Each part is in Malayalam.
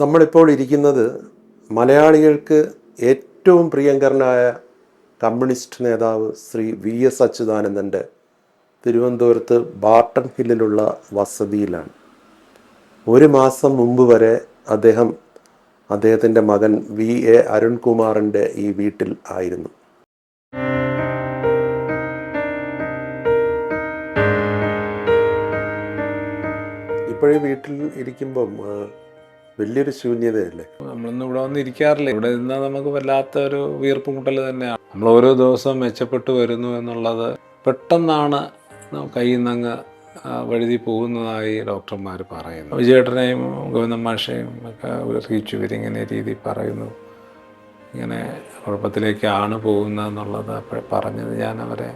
നമ്മളിപ്പോൾ ഇരിക്കുന്നത് മലയാളികൾക്ക് ഏറ്റവും പ്രിയങ്കരനായ കമ്മ്യൂണിസ്റ്റ് നേതാവ് ശ്രീ വി എസ് അച്യുതാനന്ദൻ്റെ തിരുവനന്തപുരത്ത് ബാർട്ടൺ ഹില്ലിലുള്ള വസതിയിലാണ്. ഒരു മാസം മുമ്പ് വരെ അദ്ദേഹത്തിൻ്റെ മകൻ വി എ അരുൺകുമാറിൻ്റെ ഈ വീട്ടിൽ ആയിരുന്നു. ഇപ്പോഴീ വീട്ടിൽ ഇരിക്കുമ്പം വലിയൊരു ശൂന്യതയല്ലേ? നമ്മളൊന്നും ഇവിടെ വന്ന് ഇരിക്കാറില്ല. ഇവിടെ നിന്നാൽ നമുക്ക് വല്ലാത്തൊരു വീർപ്പ് മുട്ടൽ തന്നെയാണ്. നമ്മൾ ഓരോ ദിവസവും മെച്ചപ്പെട്ടു വരുന്നു എന്നുള്ളത് പെട്ടെന്നാണ് കയ്യിൽ നിന്നങ്ങ് വഴുതി പോകുന്നതായി ഡോക്ടർമാർ പറയുന്നു. വിജയേട്ടനെയും ഗോവിന്ദൻ മാഷയും ഒക്കെ അറിയിച്ചു, ഇവരിങ്ങനെ രീതി പറയുന്നു, ഇങ്ങനെ കുഴപ്പത്തിലേക്കാണ് പോകുന്നതെന്നുള്ളത് അപ്പോഴേ പറഞ്ഞത്. ഞാൻ അവരെ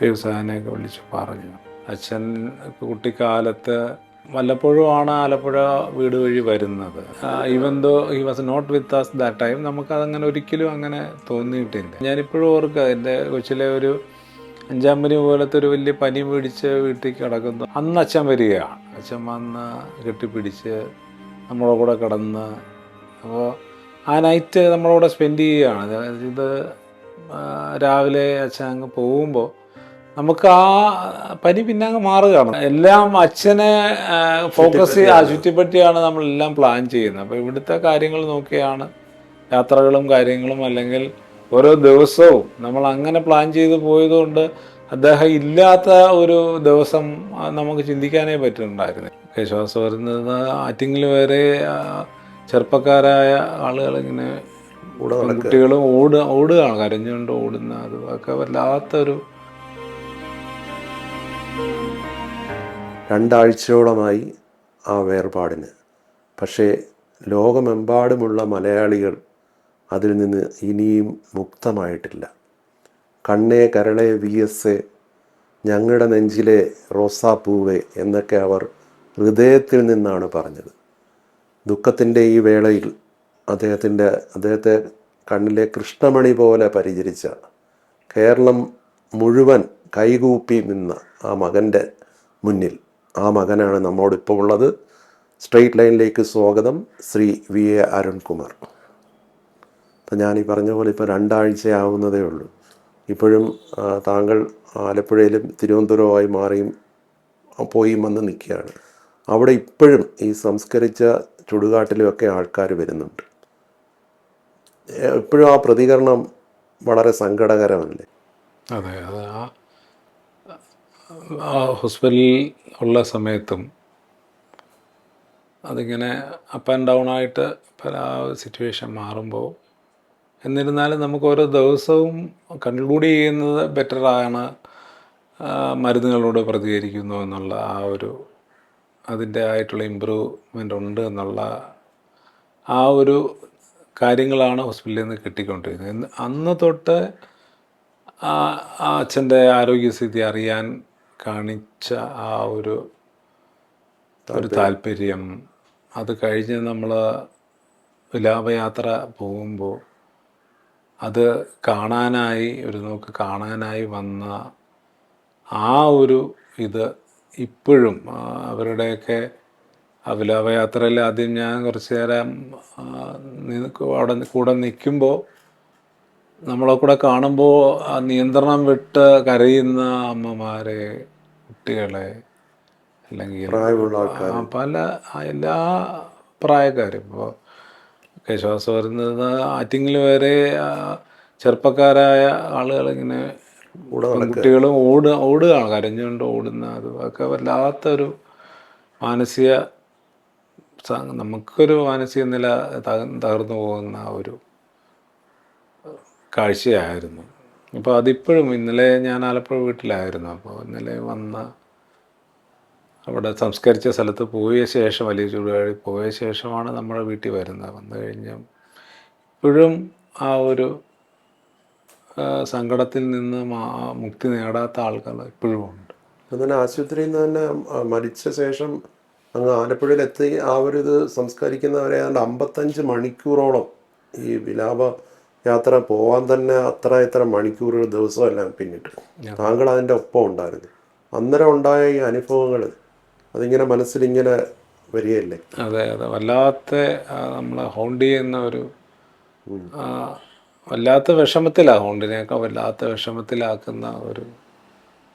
വ്യവസായനെയൊക്കെ വിളിച്ച് പറഞ്ഞു. അച്ഛൻ കുട്ടിക്കാലത്ത് വല്ലപ്പോഴും ആണ് ആലപ്പുഴ വീട് വഴി വരുന്നത്. Even though he was not with us that time, നമുക്കതങ്ങനെ ഒരിക്കലും അങ്ങനെ തോന്നിയിട്ടില്ല. ഞാനിപ്പോഴും ഓർക്കുക, എൻ്റെ കൊച്ചിലെ ഒരു 5-ാം പനി പോലത്തെ ഒരു വലിയ പനി പിടിച്ച് വീട്ടിൽ കിടക്കുന്നു. അന്ന് അച്ഛൻ വരികയാണ്. അച്ഛൻ വന്ന് കെട്ടിപ്പിടിച്ച് നമ്മളെ കൂടെ കിടന്ന്, അപ്പോൾ ആ നൈറ്റ് നമ്മളവിടെ സ്പെൻഡ് ചെയ്യുകയാണ്. ഇത് രാവിലെ അച്ഛൻ അങ്ങ് പോകുമ്പോൾ നമുക്ക് ആ പനി പിന്നെ അങ്ങ് മാറുകയാണ്. എല്ലാം അച്ഛനെ ഫോക്കസ് ചുറ്റിപ്പറ്റിയാണ് നമ്മളെല്ലാം പ്ലാൻ ചെയ്യുന്നത്. അപ്പോൾ ഇവിടുത്തെ കാര്യങ്ങൾ നോക്കിയാണ് യാത്രകളും കാര്യങ്ങളും, അല്ലെങ്കിൽ ഓരോ ദിവസവും നമ്മൾ അങ്ങനെ പ്ലാൻ ചെയ്ത് പോയതുകൊണ്ട് അദ്ദേഹം ഇല്ലാത്ത ഒരു ദിവസം നമുക്ക് ചിന്തിക്കാനേ പറ്റുന്നുണ്ടായിരുന്നു. ശ്വാസം വരുന്നത് ആറ്റിങ്ങിൽ വരെ ചെറുപ്പക്കാരായ ആളുകളിങ്ങനെ കുട്ടികളും ഓടുകയാണ്, കരഞ്ഞുകൊണ്ട് ഓടുന്ന, അതൊക്കെ വല്ലാത്തൊരു. 2 ആഴ്ചയോളമായി ആ വേർപാടിന്. പക്ഷേ ലോകമെമ്പാടുമുള്ള മലയാളികൾ അതിൽ നിന്ന് ഇനിയും മുക്തമായിട്ടില്ല. കണ്ണേ കരളെ വി എസ് എ, ഞങ്ങളുടെ നെഞ്ചിലെ റോസാപ്പൂവേ എന്നൊക്കെ അവർ ഹൃദയത്തിൽ നിന്നാണ് പറഞ്ഞത്. ദുഃഖത്തിൻ്റെ ഈ വേളയിൽ അദ്ദേഹത്തെ കണ്ണിലെ കൃഷ്ണമണി പോലെ പരിചരിച്ച, കേരളം മുഴുവൻ കൈകൂപ്പി നിന്ന ആ മകൻ്റെ മുന്നിൽ, ആ മകനാണ് നമ്മോടിപ്പോൾ ഉള്ളത്. സ്ട്രെയിറ്റ് ലൈനിലേക്ക് സ്വാഗതം, ശ്രീ വി എ അരുൺകുമാർ. അപ്പം ഞാനീ പറഞ്ഞ പോലെ ഇപ്പോൾ 2 ആഴ്ചയാവുന്നതേ ഉള്ളൂ. ഇപ്പോഴും താങ്കൾ ആലപ്പുഴയിലും തിരുവനന്തപുരവുമായി മാറിയും പോയി വന്ന് നിൽക്കുകയാണ്. അവിടെ ഇപ്പോഴും ഈ സംസ്കരിച്ച ചുടുകാട്ടിലുമൊക്കെ ആൾക്കാർ വരുന്നുണ്ട്. ഇപ്പോഴും ആ പ്രതികരണം വളരെ സങ്കടകരമല്ലേ? അതെ, അത് ആ ഹോസ്പിറ്റലിൽ ഉള്ള സമയത്തും അതിങ്ങനെ അപ്പ് ആൻഡ് ഡൗൺ ആയിട്ട് പല സിറ്റുവേഷൻ മാറുമ്പോൾ, എന്നിരുന്നാലും നമുക്ക് ഓരോ ദിവസവും കൺക്ലൂഡ് ചെയ്യുന്നത് ബെറ്ററാണ്, മരുന്നുകളോട് പ്രതികരിക്കുന്നു എന്നുള്ള ആ ഒരു അതിൻ്റെ ആയിട്ടുള്ള ഇമ്പ്രൂവ്മെൻ്റ് ഉണ്ട് എന്നുള്ള ആ ഒരു കാര്യങ്ങളാണ് ഹോസ്പിറ്റലിൽ നിന്ന് കിട്ടിക്കൊണ്ടിരുന്നത്. അന്ന് തൊട്ട് ആ അച്ഛൻ്റെ ആരോഗ്യസ്ഥിതി അറിയാൻ കാണിച്ച ആ ഒരു താല്പര്യം, അത് കഴിഞ്ഞ് നമ്മൾ വിലാപയാത്ര പോകുമ്പോൾ അത് കാണാനായി, ഒരു നോക്ക് കാണാനായി വന്ന ആ ഒരു ഇത് ഇപ്പോഴും അവരുടെയൊക്കെ ആ വിലാപയാത്രയിൽ ആദ്യം ഞാൻ കുറച്ച് നേരം അവിടെ കൂടെ നിൽക്കുമ്പോൾ, നമ്മളെ കൂടെ കാണുമ്പോൾ ആ നിയന്ത്രണം വിട്ട് കരയുന്ന അമ്മമാരെ, കുട്ടികളെ, അല്ലെങ്കിൽ പല എല്ലാ പ്രായക്കാരും. ഇപ്പോൾ ശ്വാസം വരുന്നത് ആറ്റിങ്ങിൽ വരെ ചെറുപ്പക്കാരായ ആളുകളിങ്ങനെ കുട്ടികളും ഓടുകയാണ്, കരഞ്ഞുകൊണ്ട് ഓടുന്ന, അതൊക്കെ വല്ലാത്തൊരു മാനസിക, നമുക്കൊരു മാനസിക നില തകർന്നു പോകുന്ന ഒരു കാഴ്ചയായിരുന്നു. അപ്പോൾ അതിപ്പോഴും, ഇന്നലെ ഞാൻ ആലപ്പുഴ വീട്ടിലായിരുന്നു. അപ്പോൾ ഇന്നലെ അവിടെ സംസ്കരിച്ച സ്ഥലത്ത് പോയ ശേഷം, വലിയ ചൂടുകാഴി പോയ ശേഷമാണ് നമ്മുടെ വീട്ടിൽ വരുന്നത്. വന്നു കഴിഞ്ഞാൽ ഇപ്പോഴും ആ ഒരു സങ്കടത്തിൽ നിന്ന് മുക്തി നേടാത്ത ആൾക്കാർ ഇപ്പോഴും ഉണ്ട്. അതുപോലെ ആശുപത്രിയിൽ നിന്ന് തന്നെ മരിച്ച ശേഷം അങ്ങ് ആലപ്പുഴയിലെത്തി ആ ഒരു ഇത് സംസ്കരിക്കുന്നവരെ 55 മണിക്കൂറോളം ഈ വിലാപ യാത്ര പോകാൻ തന്നെ എത്ര മണിക്കൂറുകൾ, ദിവസമെല്ലാം പിന്നിട്ട് താങ്കൾ അതിൻ്റെ ഒപ്പം ഉണ്ടായിരുന്നു. അന്നേരം ഉണ്ടായ ഈ അനുഭവങ്ങൾ അതിങ്ങനെ മനസ്സിലിങ്ങനെ വരികയല്ലേ? അതെ അതെ, വല്ലാത്ത നമ്മളെ ഹോണ്ട് ചെയ്യുന്ന ഒരു ആ, വല്ലാത്ത വിഷമത്തിലാണ്, ഹോണ്ടിനെയൊക്കെ വല്ലാത്ത വിഷമത്തിലാക്കുന്ന ഒരു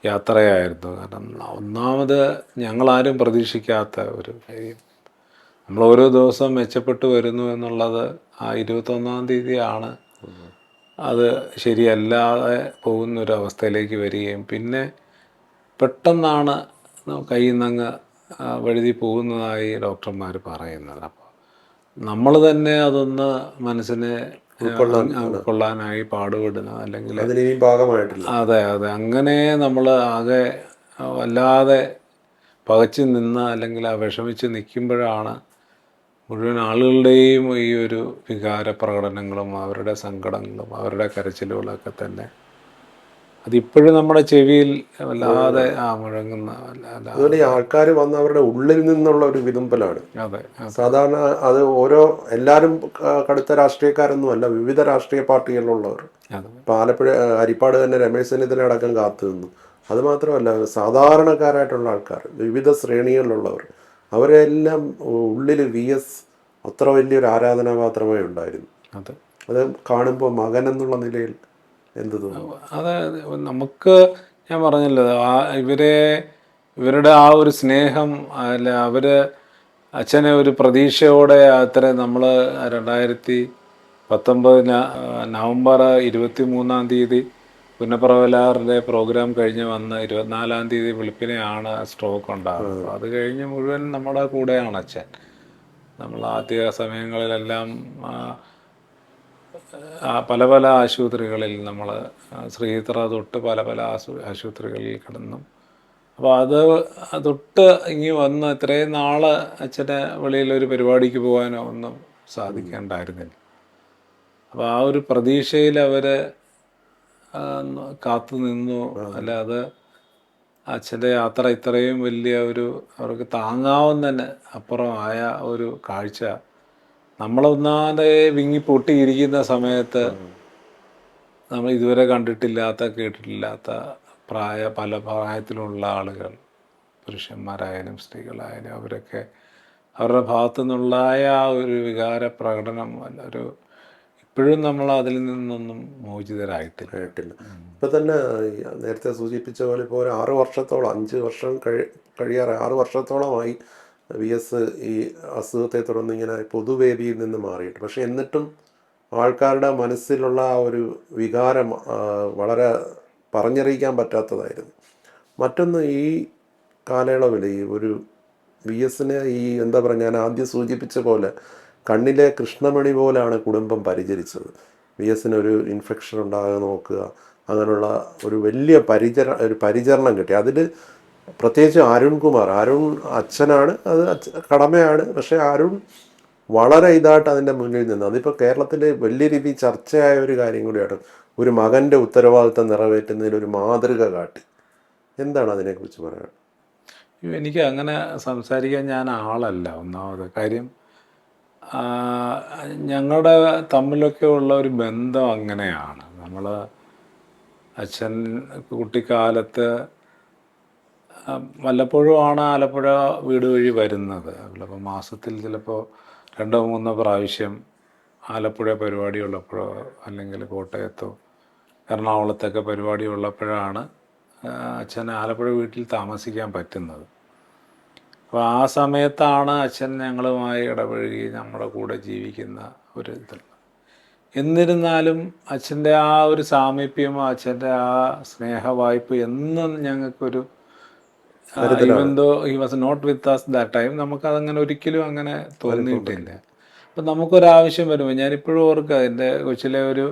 യാത്രയായിരുന്നു. കാരണം ഒന്നാമത് ഞങ്ങളാരും പ്രതീക്ഷിക്കാത്ത ഒരു കാര്യം, നമ്മൾ ഓരോ ദിവസവും മെച്ചപ്പെട്ടു വരുന്നു എന്നുള്ളത് ആ 21-ാം തീയതിയാണ് അത് ശരിയല്ലാതെ പോകുന്നൊരവസ്ഥയിലേക്ക് വരികയും പിന്നെ പെട്ടെന്നാണ് കയ്യിൽ നിന്നങ്ങ് വഴുതി പോകുന്നതായി ഡോക്ടർമാർ പറയുന്നത്. അപ്പോൾ നമ്മൾ തന്നെ അതൊന്ന് മനസ്സിനെ ഉൾക്കൊള്ളാനായി പാടുപെടുന്നത്, അല്ലെങ്കിൽ അതിനിയും ഭാഗമായിട്ടില്ല. അതെ അതെ, അങ്ങനെ നമ്മൾ ആകെ വല്ലാതെ പകച്ചു നിന്ന് അല്ലെങ്കിൽ ആ വിഷമിച്ച് നിൽക്കുമ്പോഴാണ് മുഴുവൻ ആളുകളുടെയും ഈ ഒരു വികാര പ്രകടനങ്ങളും അവരുടെ സങ്കടങ്ങളും അവരുടെ കരച്ചിലുകളൊക്കെ തന്നെ അതിപ്പോഴും നമ്മുടെ ചെവിയിൽ വല്ലാതെ മുഴങ്ങുന്ന അതുപോലെ ഈ ആൾക്കാർ വന്ന് അവരുടെ ഉള്ളിൽ നിന്നുള്ള ഒരു വിതുമ്പലാണ്. അതെ സാധാരണ അത് ഓരോ എല്ലാവരും കടുത്ത രാഷ്ട്രീയക്കാരൊന്നും അല്ല, വിവിധ രാഷ്ട്രീയ പാർട്ടികളിലുള്ളവർ. അതെ ഇപ്പോൾ ആലപ്പുഴ ഹരിപ്പാട് തന്നെ രമേശ് ചെന്നിത്തല അടക്കം കാത്തു നിന്നു. അതുമാത്രമല്ല, സാധാരണക്കാരായിട്ടുള്ള ആൾക്കാർ, വിവിധ ശ്രേണികളിലുള്ളവർ, അവരെല്ലാം ഉള്ളിൽ VS അത്ര വലിയൊരു ആരാധനാപാത്രമായി ഉണ്ടായിരുന്നു. അതെ അത് കാണുമ്പോൾ മകൻ എന്നുള്ള നിലയിൽ എന്ത് തോന്നുന്നു? അതെ, നമുക്ക് ഞാൻ പറഞ്ഞല്ലോ ഇവരുടെ ആ ഒരു സ്നേഹം, അല്ല അവർ അച്ഛനെ ഒരു പ്രതീക്ഷയോടെ അത്ര നമ്മൾ 2019 നവംബർ 23-ാം തീയതി പുന്നപ്രവലാറിൻ്റെ പ്രോഗ്രാം കഴിഞ്ഞ് വന്ന് 24-ാം തീയതി വെളുപ്പിനെയാണ് സ്ട്രോക്ക് ഉണ്ടാകുന്നത്. അത് കഴിഞ്ഞ് മുഴുവൻ നമ്മുടെ കൂടെയാണ് അച്ഛൻ. നമ്മൾ ആദ്യ സമയങ്ങളിലെല്ലാം പല പല ആശുപത്രികളിൽ നമ്മൾ ശ്രീത്ര തൊട്ട് പല പല ആശുപത്രികളിൽ കിടന്നു. അപ്പോൾ അത് തൊട്ട് ഇങ്ങി വന്ന് ഇത്രയും നാൾ അച്ഛന് വെളിയിലൊരു പരിപാടിക്ക് പോകാനോ ഒന്നും സാധിക്കേണ്ടായിരുന്നില്ല. അപ്പോൾ ആ ഒരു പ്രതീക്ഷയിൽ അവർ കാത്തു നിന്നു. അല്ല, അത് അച്ഛൻ്റെ യാത്ര ഇത്രയും വലിയ ഒരു അവർക്ക് താങ്ങാവുന്നതിന് അപ്പുറമായ ഒരു കാഴ്ച നമ്മളൊന്നാതെ വിങ്ങി പൊട്ടിയിരിക്കുന്ന സമയത്ത് നമ്മൾ ഇതുവരെ കണ്ടിട്ടില്ലാത്ത കേട്ടിട്ടില്ലാത്ത പല പ്രായത്തിലുള്ള ആളുകൾ, പുരുഷന്മാരായാലും സ്ത്രീകളായാലും, അവരൊക്കെ അവരുടെ ഭാഗത്തു നിന്നുള്ളായ ആ ഒരു വികാര പ്രകടനം ഒരു ഇപ്പോഴും നമ്മൾ അതിൽ നിന്നൊന്നും മോചിതരായിട്ടില്ല. ഇപ്പം തന്നെ നേരത്തെ സൂചിപ്പിച്ച പോലെ ഇപ്പോൾ ഒരു 6 വർഷത്തോളം, 5 വർഷം കഴിയാറ് 6 വർഷത്തോളമായി VS ഈ അസുഖത്തെ തുടർന്ന് ഇങ്ങനെ പൊതുവേദിയിൽ നിന്ന് മാറിയിട്ട്. പക്ഷെ എന്നിട്ടും ആൾക്കാരുടെ മനസ്സിലുള്ള ആ ഒരു വികാരം വളരെ പറഞ്ഞറിയിക്കാൻ പറ്റാത്തതായിരുന്നു. മറ്റൊന്ന്, ഈ കാലയളവിൽ ഈ ഒരു VSനെ ഈ എന്താ പറയുക, ഞാൻ ആദ്യം സൂചിപ്പിച്ച പോലെ കണ്ണിലെ കൃഷ്ണമണി പോലാണ് കുടുംബം പരിചരിച്ചത്. VSനൊരു ഇൻഫെക്ഷൻ ഉണ്ടാകാതെ നോക്കുക, അങ്ങനെയുള്ള ഒരു വലിയ പരിചരണം കിട്ടി. അതിൽ പ്രത്യേകിച്ച് അരുൺ അച്ഛനാണ്, അത് കടമയാണ്. പക്ഷേ അരുൺ വളരെ ഇതായിട്ട് അതിൻ്റെ മുന്നിൽ നിന്ന്, അതിപ്പോൾ കേരളത്തിൽ വലിയ രീതിയിൽ ചർച്ചയായ ഒരു കാര്യം കൂടിയാണ്. ഒരു മകൻ്റെ ഉത്തരവാദിത്തം നിറവേറ്റുന്നതിൽ ഒരു മാതൃക കാട്ടി. എന്താണ് അതിനെക്കുറിച്ച് പറയാൻ? എനിക്ക് അങ്ങനെ സംസാരിക്കാൻ ഞാൻ ആളല്ല. ഒന്നാമത് കാര്യം, ഞങ്ങളുടെ തമ്മിലൊക്കെ ഉള്ള ഒരു ബന്ധം അങ്ങനെയാണ്. നമ്മൾ അച്ഛൻ കുട്ടിക്കാലത്ത് വല്ലപ്പോഴുമാണ് ആലപ്പുഴ വീട് വഴി വരുന്നത്. ചിലപ്പോൾ മാസത്തിൽ ചിലപ്പോൾ 2-3 പ്രാവശ്യം ആലപ്പുഴ പരിപാടി ഉള്ളപ്പോഴോ അല്ലെങ്കിൽ കോട്ടയത്തോ എറണാകുളത്തൊക്കെ പരിപാടി ഉള്ളപ്പോഴാണ് അച്ഛൻ ആലപ്പുഴ വീട്ടിൽ താമസിക്കാൻ പറ്റുന്നത്. അപ്പോൾ ആ സമയത്താണ് അച്ഛൻ ഞങ്ങളുമായി ഇടപഴകി നമ്മുടെ കൂടെ ജീവിക്കുന്ന ഒരു ഇതുള്ളത്. എന്നിരുന്നാലും അച്ഛൻ്റെ ആ ഒരു സാമീപ്യം, അച്ഛൻ്റെ ആ സ്നേഹവായ്പ എന്നും ഞങ്ങൾക്കൊരു even though he was not with us that time, നമുക്കതങ്ങനെ ഒരിക്കലും അങ്ങനെ തോന്നിയിട്ടില്ല. അപ്പം നമുക്കൊരാവശ്യം വരുമ്പോൾ, ഞാനിപ്പോഴും ഓർക്കുക, എൻ്റെ കൊച്ചിലെ ഒരു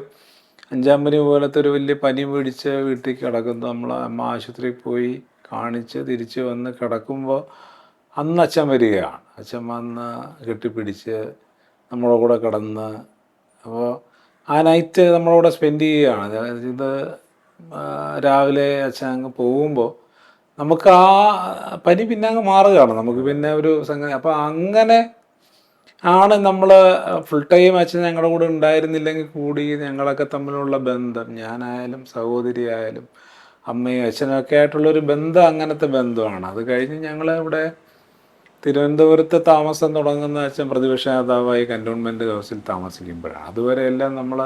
5-ാം പനി പോലത്തെ ഒരു വലിയ പനി പിടിച്ച് വീട്ടിൽ കിടക്കുന്നു. നമ്മൾ അമ്മ ആശുപത്രിയിൽ പോയി കാണിച്ച് തിരിച്ച് വന്ന് കിടക്കുമ്പോൾ അന്ന് അച്ഛൻ വരികയാണ്. അച്ഛൻ വന്ന് കെട്ടിപ്പിടിച്ച് നമ്മളെ കൂടെ കിടന്ന്, അപ്പോൾ ആ നൈറ്റ് നമ്മളവിടെ സ്പെൻഡ് ചെയ്യുകയാണ്. ഇത് രാവിലെ അച്ഛൻ അങ്ങ് പോകുമ്പോൾ നമുക്ക് ആ പനി പിന്നെ അങ്ങ് മാറുകയാണ്. നമുക്ക് പിന്നെ ഒരു സംഗതി. അപ്പോൾ അങ്ങനെ ആണ് നമ്മൾ ഫുൾ ടൈം അച്ഛൻ ഞങ്ങളുടെ കൂടെ ഉണ്ടായിരുന്നില്ലെങ്കിൽ കൂടി ഞങ്ങളൊക്കെ തമ്മിലുള്ള ബന്ധം, ഞാനായാലും സഹോദരിയായാലും അമ്മയും അച്ഛനൊക്കെ ആയിട്ടുള്ളൊരു ബന്ധം അങ്ങനത്തെ ബന്ധമാണ്. അത് കഴിഞ്ഞ് ഞങ്ങൾ ഇവിടെ തിരുവനന്തപുരത്ത് താമസം തുടങ്ങുന്ന അച്ഛൻ പ്രതിപക്ഷ നേതാവായി കൻ്റോൺമെൻറ് ഹൗസിൽ താമസിക്കുമ്പോഴാണ്. അതുവരെ എല്ലാം നമ്മൾ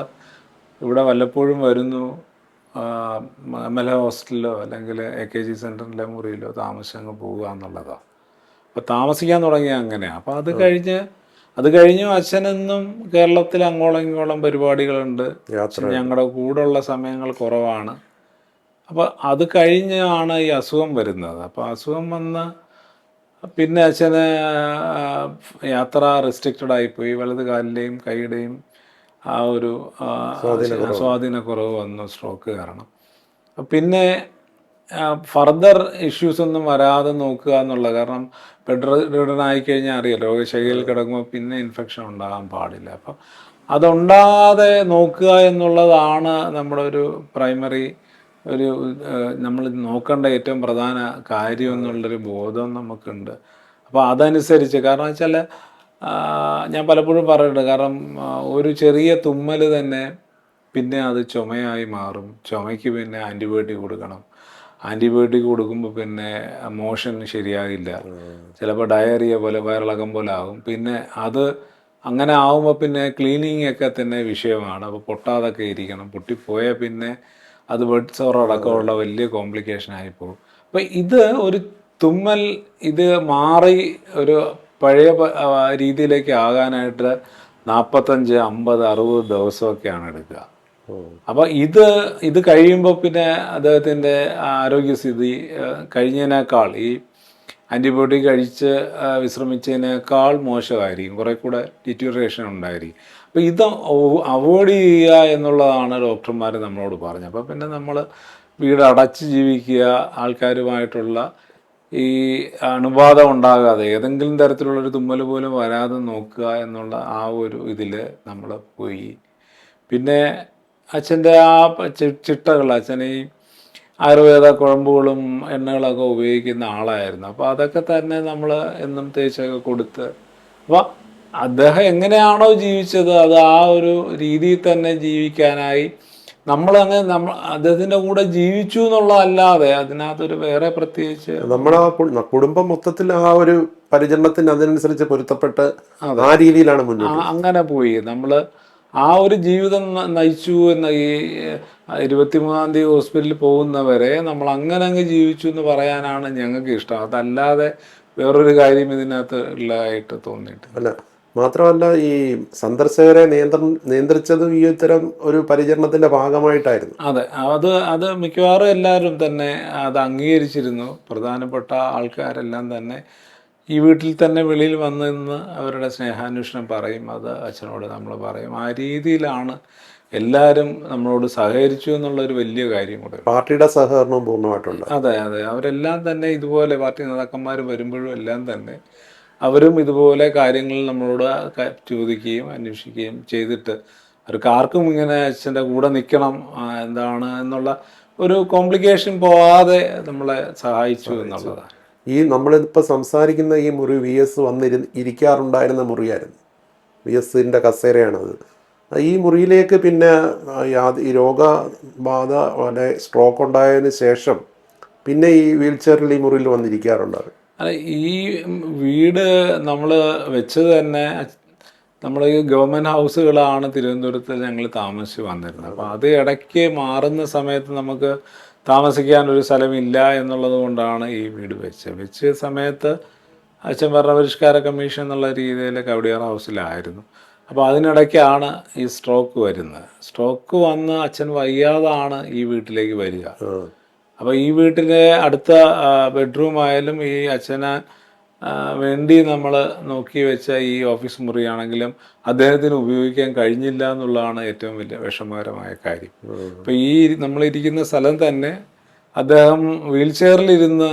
ഇവിടെ വല്ലപ്പോഴും വരുന്നു, എം എൽ എ ഹോസ്റ്റലിലോ അല്ലെങ്കിൽ AKG സെൻറ്ററിലെ മുറിയിലോ താമസിച്ച് അങ്ങ് പോവുക എന്നുള്ളതാണ്. അപ്പോൾ താമസിക്കാൻ തുടങ്ങിയ അങ്ങനെയാണ്. അപ്പോൾ അത് കഴിഞ്ഞു അച്ഛനെന്നും കേരളത്തിൽ അങ്ങോളം ഇങ്ങോളം പരിപാടികളുണ്ട്. ഞങ്ങളുടെ കൂടെയുള്ള സമയങ്ങൾ കുറവാണ്. അപ്പോൾ അത് കഴിഞ്ഞാണ് ഈ അസുഖം വരുന്നത്. അപ്പോൾ അസുഖം വന്ന് പിന്നെ അച്ഛന് യാത്ര റെസ്ട്രിക്റ്റഡ് ആയിപ്പോയി. വലത് കാലിലെയും കൈയുടെയും ആ ഒരു സ്വാധീനക്കുറവ് വന്നു സ്ട്രോക്ക് കാരണം. പിന്നെ ഫർദർ ഇഷ്യൂസ് ഒന്നും വരാതെ നോക്കുക എന്നുള്ളത്. കാരണം ബെഡ് ആയിക്കഴിഞ്ഞാൽ അറിയാം, രോഗശൈലിയിൽ കിടക്കുമ്പോൾ പിന്നെ ഇൻഫെക്ഷൻ ഉണ്ടാകാൻ പാടില്ല. അപ്പം അതുണ്ടാകാതെ നോക്കുക എന്നുള്ളതാണ് നമ്മുടെ ഒരു പ്രൈമറി നമ്മൾ നോക്കേണ്ട ഏറ്റവും പ്രധാന കാര്യം എന്നുള്ളൊരു ബോധം നമുക്കുണ്ട്. അപ്പോൾ അതനുസരിച്ച്, കാരണം വെച്ചാൽ ഞാൻ പലപ്പോഴും പറഞ്ഞിട്ടുണ്ട്, കാരണം ഒരു ചെറിയ തുമ്മൽ തന്നെ പിന്നെ അത് ചുമയായി മാറും. ചുമയ്ക്ക് പിന്നെ ആൻറ്റിബയോട്ടിക് കൊടുക്കണം. ആൻറ്റിബയോട്ടിക് കൊടുക്കുമ്പോൾ പിന്നെ മോഷൻ ശരിയാകില്ല, ചിലപ്പോൾ ഡയറിയ പോലെ വയറിളക്കം പോലെ ആകും. പിന്നെ അത് അങ്ങനെ ആകുമ്പോൾ പിന്നെ ക്ലീനിങ് ഒക്കെ തന്നെ വിഷയമാണ്. അപ്പോൾ പൊട്ടാതൊക്കെ ഇരിക്കണം. പൊട്ടിപ്പോയാൽ പിന്നെ അത് ബെഡ് സോർ അടക്കമുള്ള വലിയ കോംപ്ലിക്കേഷൻ ആയിപ്പോകും. അപ്പോൾ ഇത് ഒരു തുമ്മൽ ഇത് മാറി ഒരു പഴയ രീതിയിലേക്ക് ആകാനായിട്ട് 45, 50, 60 ദിവസമൊക്കെയാണ് എടുക്കുക. അപ്പോൾ ഇത് കഴിയുമ്പോൾ പിന്നെ അദ്ദേഹത്തിൻ്റെ ആരോഗ്യസ്ഥിതി കഴിഞ്ഞതിനേക്കാൾ, ഈ ആൻറ്റിബയോട്ടിക് കഴിച്ച് വിശ്രമിച്ചതിനേക്കാൾ മോശമായിരിക്കും, കുറേ കൂടെ ഡിറ്റീരിയേഷൻ ഉണ്ടായിരിക്കും. അപ്പോൾ ഇത് അവോയ്ഡ് ചെയ്യുക എന്നുള്ളതാണ് ഡോക്ടർമാർ നമ്മളോട് പറഞ്ഞത്. അപ്പോൾ പിന്നെ നമ്മൾ വീട് അടച്ച് ജീവിക്കുക, ആൾക്കാരുമായിട്ടുള്ള ഈ അണുബാധ ഉണ്ടാകാതെ ഏതെങ്കിലും തരത്തിലുള്ളൊരു തുമ്മൽ പോലും വരാതെ നോക്കുക എന്നുള്ള ആ ഒരു ഇതിൽ നമ്മൾ പോയി. പിന്നെ അച്ഛൻ്റെ ആ ചിട്ടകൾ, അച്ഛൻ ഈ ആയുർവേദ കുഴമ്പുകളും എണ്ണകളൊക്കെ ഉപയോഗിക്കുന്ന ആളായിരുന്നു. അപ്പോൾ അതൊക്കെ തന്നെ നമ്മൾ എന്നും തേച്ചൊക്കെ കൊടുത്ത്, അപ്പോൾ അദ്ദേഹം എങ്ങനെയാണോ ജീവിച്ചത് അത് ആ ഒരു രീതിയിൽ തന്നെ ജീവിക്കാനായി അദ്ദേഹത്തിൻ്റെ കൂടെ ജീവിച്ചു എന്നുള്ളതല്ലാതെ അതിനകത്തൊരു വേറെ പ്രത്യേകിച്ച് നമ്മുടെ കുടുംബം മൊത്തത്തിൽ ആ ഒരു പരിചരണത്തിന് അതിനനുസരിച്ച് പൊരുത്തപ്പെട്ട് ആ രീതിയിലാണ് മുന്നോട്ട് അങ്ങനെ പോയി. നമ്മൾ ആ ഒരു ജീവിതം നയിച്ചു എന്ന ഈ 23-ാം തീയതി ഹോസ്പിറ്റലിൽ പോകുന്നവരെ നമ്മൾ അങ്ങനെ അങ്ങ് ജീവിച്ചു എന്ന് പറയാനാണ് ഞങ്ങൾക്ക് ഇഷ്ടം. അതല്ലാതെ വേറൊരു കാര്യം ഇതിനകത്ത് ഉള്ളതായിട്ട് തോന്നിയിട്ടില്ല. അല്ല, മാത്രമല്ല ഈ സന്ദർശകരെ നിയന്ത്രിച്ചതും ഈ ഇത്തരം ഒരു പരിചരണത്തിന്റെ ഭാഗമായിട്ടായിരുന്നു. അതെ, അത് മിക്കവാറും എല്ലാവരും തന്നെ അത് അംഗീകരിച്ചിരുന്നു. പ്രധാനപ്പെട്ട ആൾക്കാരെല്ലാം തന്നെ ഈ വീട്ടിൽ തന്നെ വെളിയിൽ വന്നു നിന്ന് അവരുടെ സ്നേഹാന്വേഷണം പറയും. അത് അച്ഛനോട് നമ്മൾ പറയും. ആ രീതിയിലാണ് എല്ലാവരും നമ്മളോട് സഹകരിച്ചു എന്നുള്ളൊരു വലിയ കാര്യം കൂടെ. പാർട്ടിയുടെ സഹകരണവും പൂർണ്ണമായിട്ടുണ്ട്. അതെ, അവരെല്ലാം തന്നെ ഇതുപോലെ പാർട്ടി നേതാക്കന്മാർ വരുമ്പോഴും എല്ലാം തന്നെ അവരും ഇതുപോലെ കാര്യങ്ങൾ നമ്മളോട് ചോദിക്കുകയും അന്വേഷിക്കുകയും ചെയ്തിട്ട് അവർക്ക് ആർക്കും ഇങ്ങനെ അച്ഛൻ്റെ കൂടെ നിൽക്കണം എന്താണ് എന്നുള്ള ഒരു കോംപ്ലിക്കേഷൻ പോവാതെ നമ്മളെ സഹായിച്ചു എന്നുള്ളതാണ്. ഈ നമ്മളിപ്പോൾ സംസാരിക്കുന്ന ഈ മുറി VS ഇരിക്കാറുണ്ടായിരുന്ന മുറിയായിരുന്നു. VSൻ്റെ കസേരയാണത്. ഈ മുറിയിലേക്ക് പിന്നെ ഈ രോഗബാധ അല്ലെ സ്ട്രോക്ക് ഉണ്ടായതിന് ശേഷം പിന്നെ ഈ വീൽ ചെയറിൽ ഈ മുറിയിൽ വന്നിരിക്കാറുണ്ടായിരുന്നു. അല്ല, ഈ വീട് നമ്മൾ വെച്ചത് തന്നെ നമ്മൾ ഈ ഗവൺമെൻറ് ഹൗസുകളാണ് തിരുവനന്തപുരത്ത് ഞങ്ങൾ താമസിച്ച് വന്നിരുന്നത്. അപ്പോൾ അത് ഇടയ്ക്ക് മാറുന്ന സമയത്ത് നമുക്ക് താമസിക്കാനൊരു സ്ഥലമില്ല എന്നുള്ളത് കൊണ്ടാണ് ഈ വീട് വെച്ച സമയത്ത് അച്ഛൻ ഭരണപരിഷ്കാര കമ്മീഷൻ എന്നുള്ള രീതിയിൽ കവടിയാർ ഹൗസിലായിരുന്നു. അപ്പോൾ അതിനിടയ്ക്കാണ് ഈ സ്ട്രോക്ക് വരുന്നത്. സ്ട്രോക്ക് വന്ന് അച്ഛൻ വയ്യാതാണ് ഈ വീട്ടിലേക്ക് വരിക. അപ്പോൾ ഈ വീട്ടിലെ അടുത്ത ബെഡ്റൂം ആയാലും ഈ അച്ഛന് വേണ്ടി നമ്മൾ നോക്കി വെച്ച ഈ ഓഫീസ് മുറിയാണെങ്കിലും അദ്ദേഹത്തിന് ഉപയോഗിക്കാൻ കഴിഞ്ഞില്ല എന്നുള്ളതാണ് ഏറ്റവും വലിയ വിഷമകരമായ കാര്യം. അപ്പോൾ ഈ നമ്മളിരിക്കുന്ന സ്ഥലം തന്നെ അദ്ദേഹം വീൽ ചെയറിലിരുന്ന്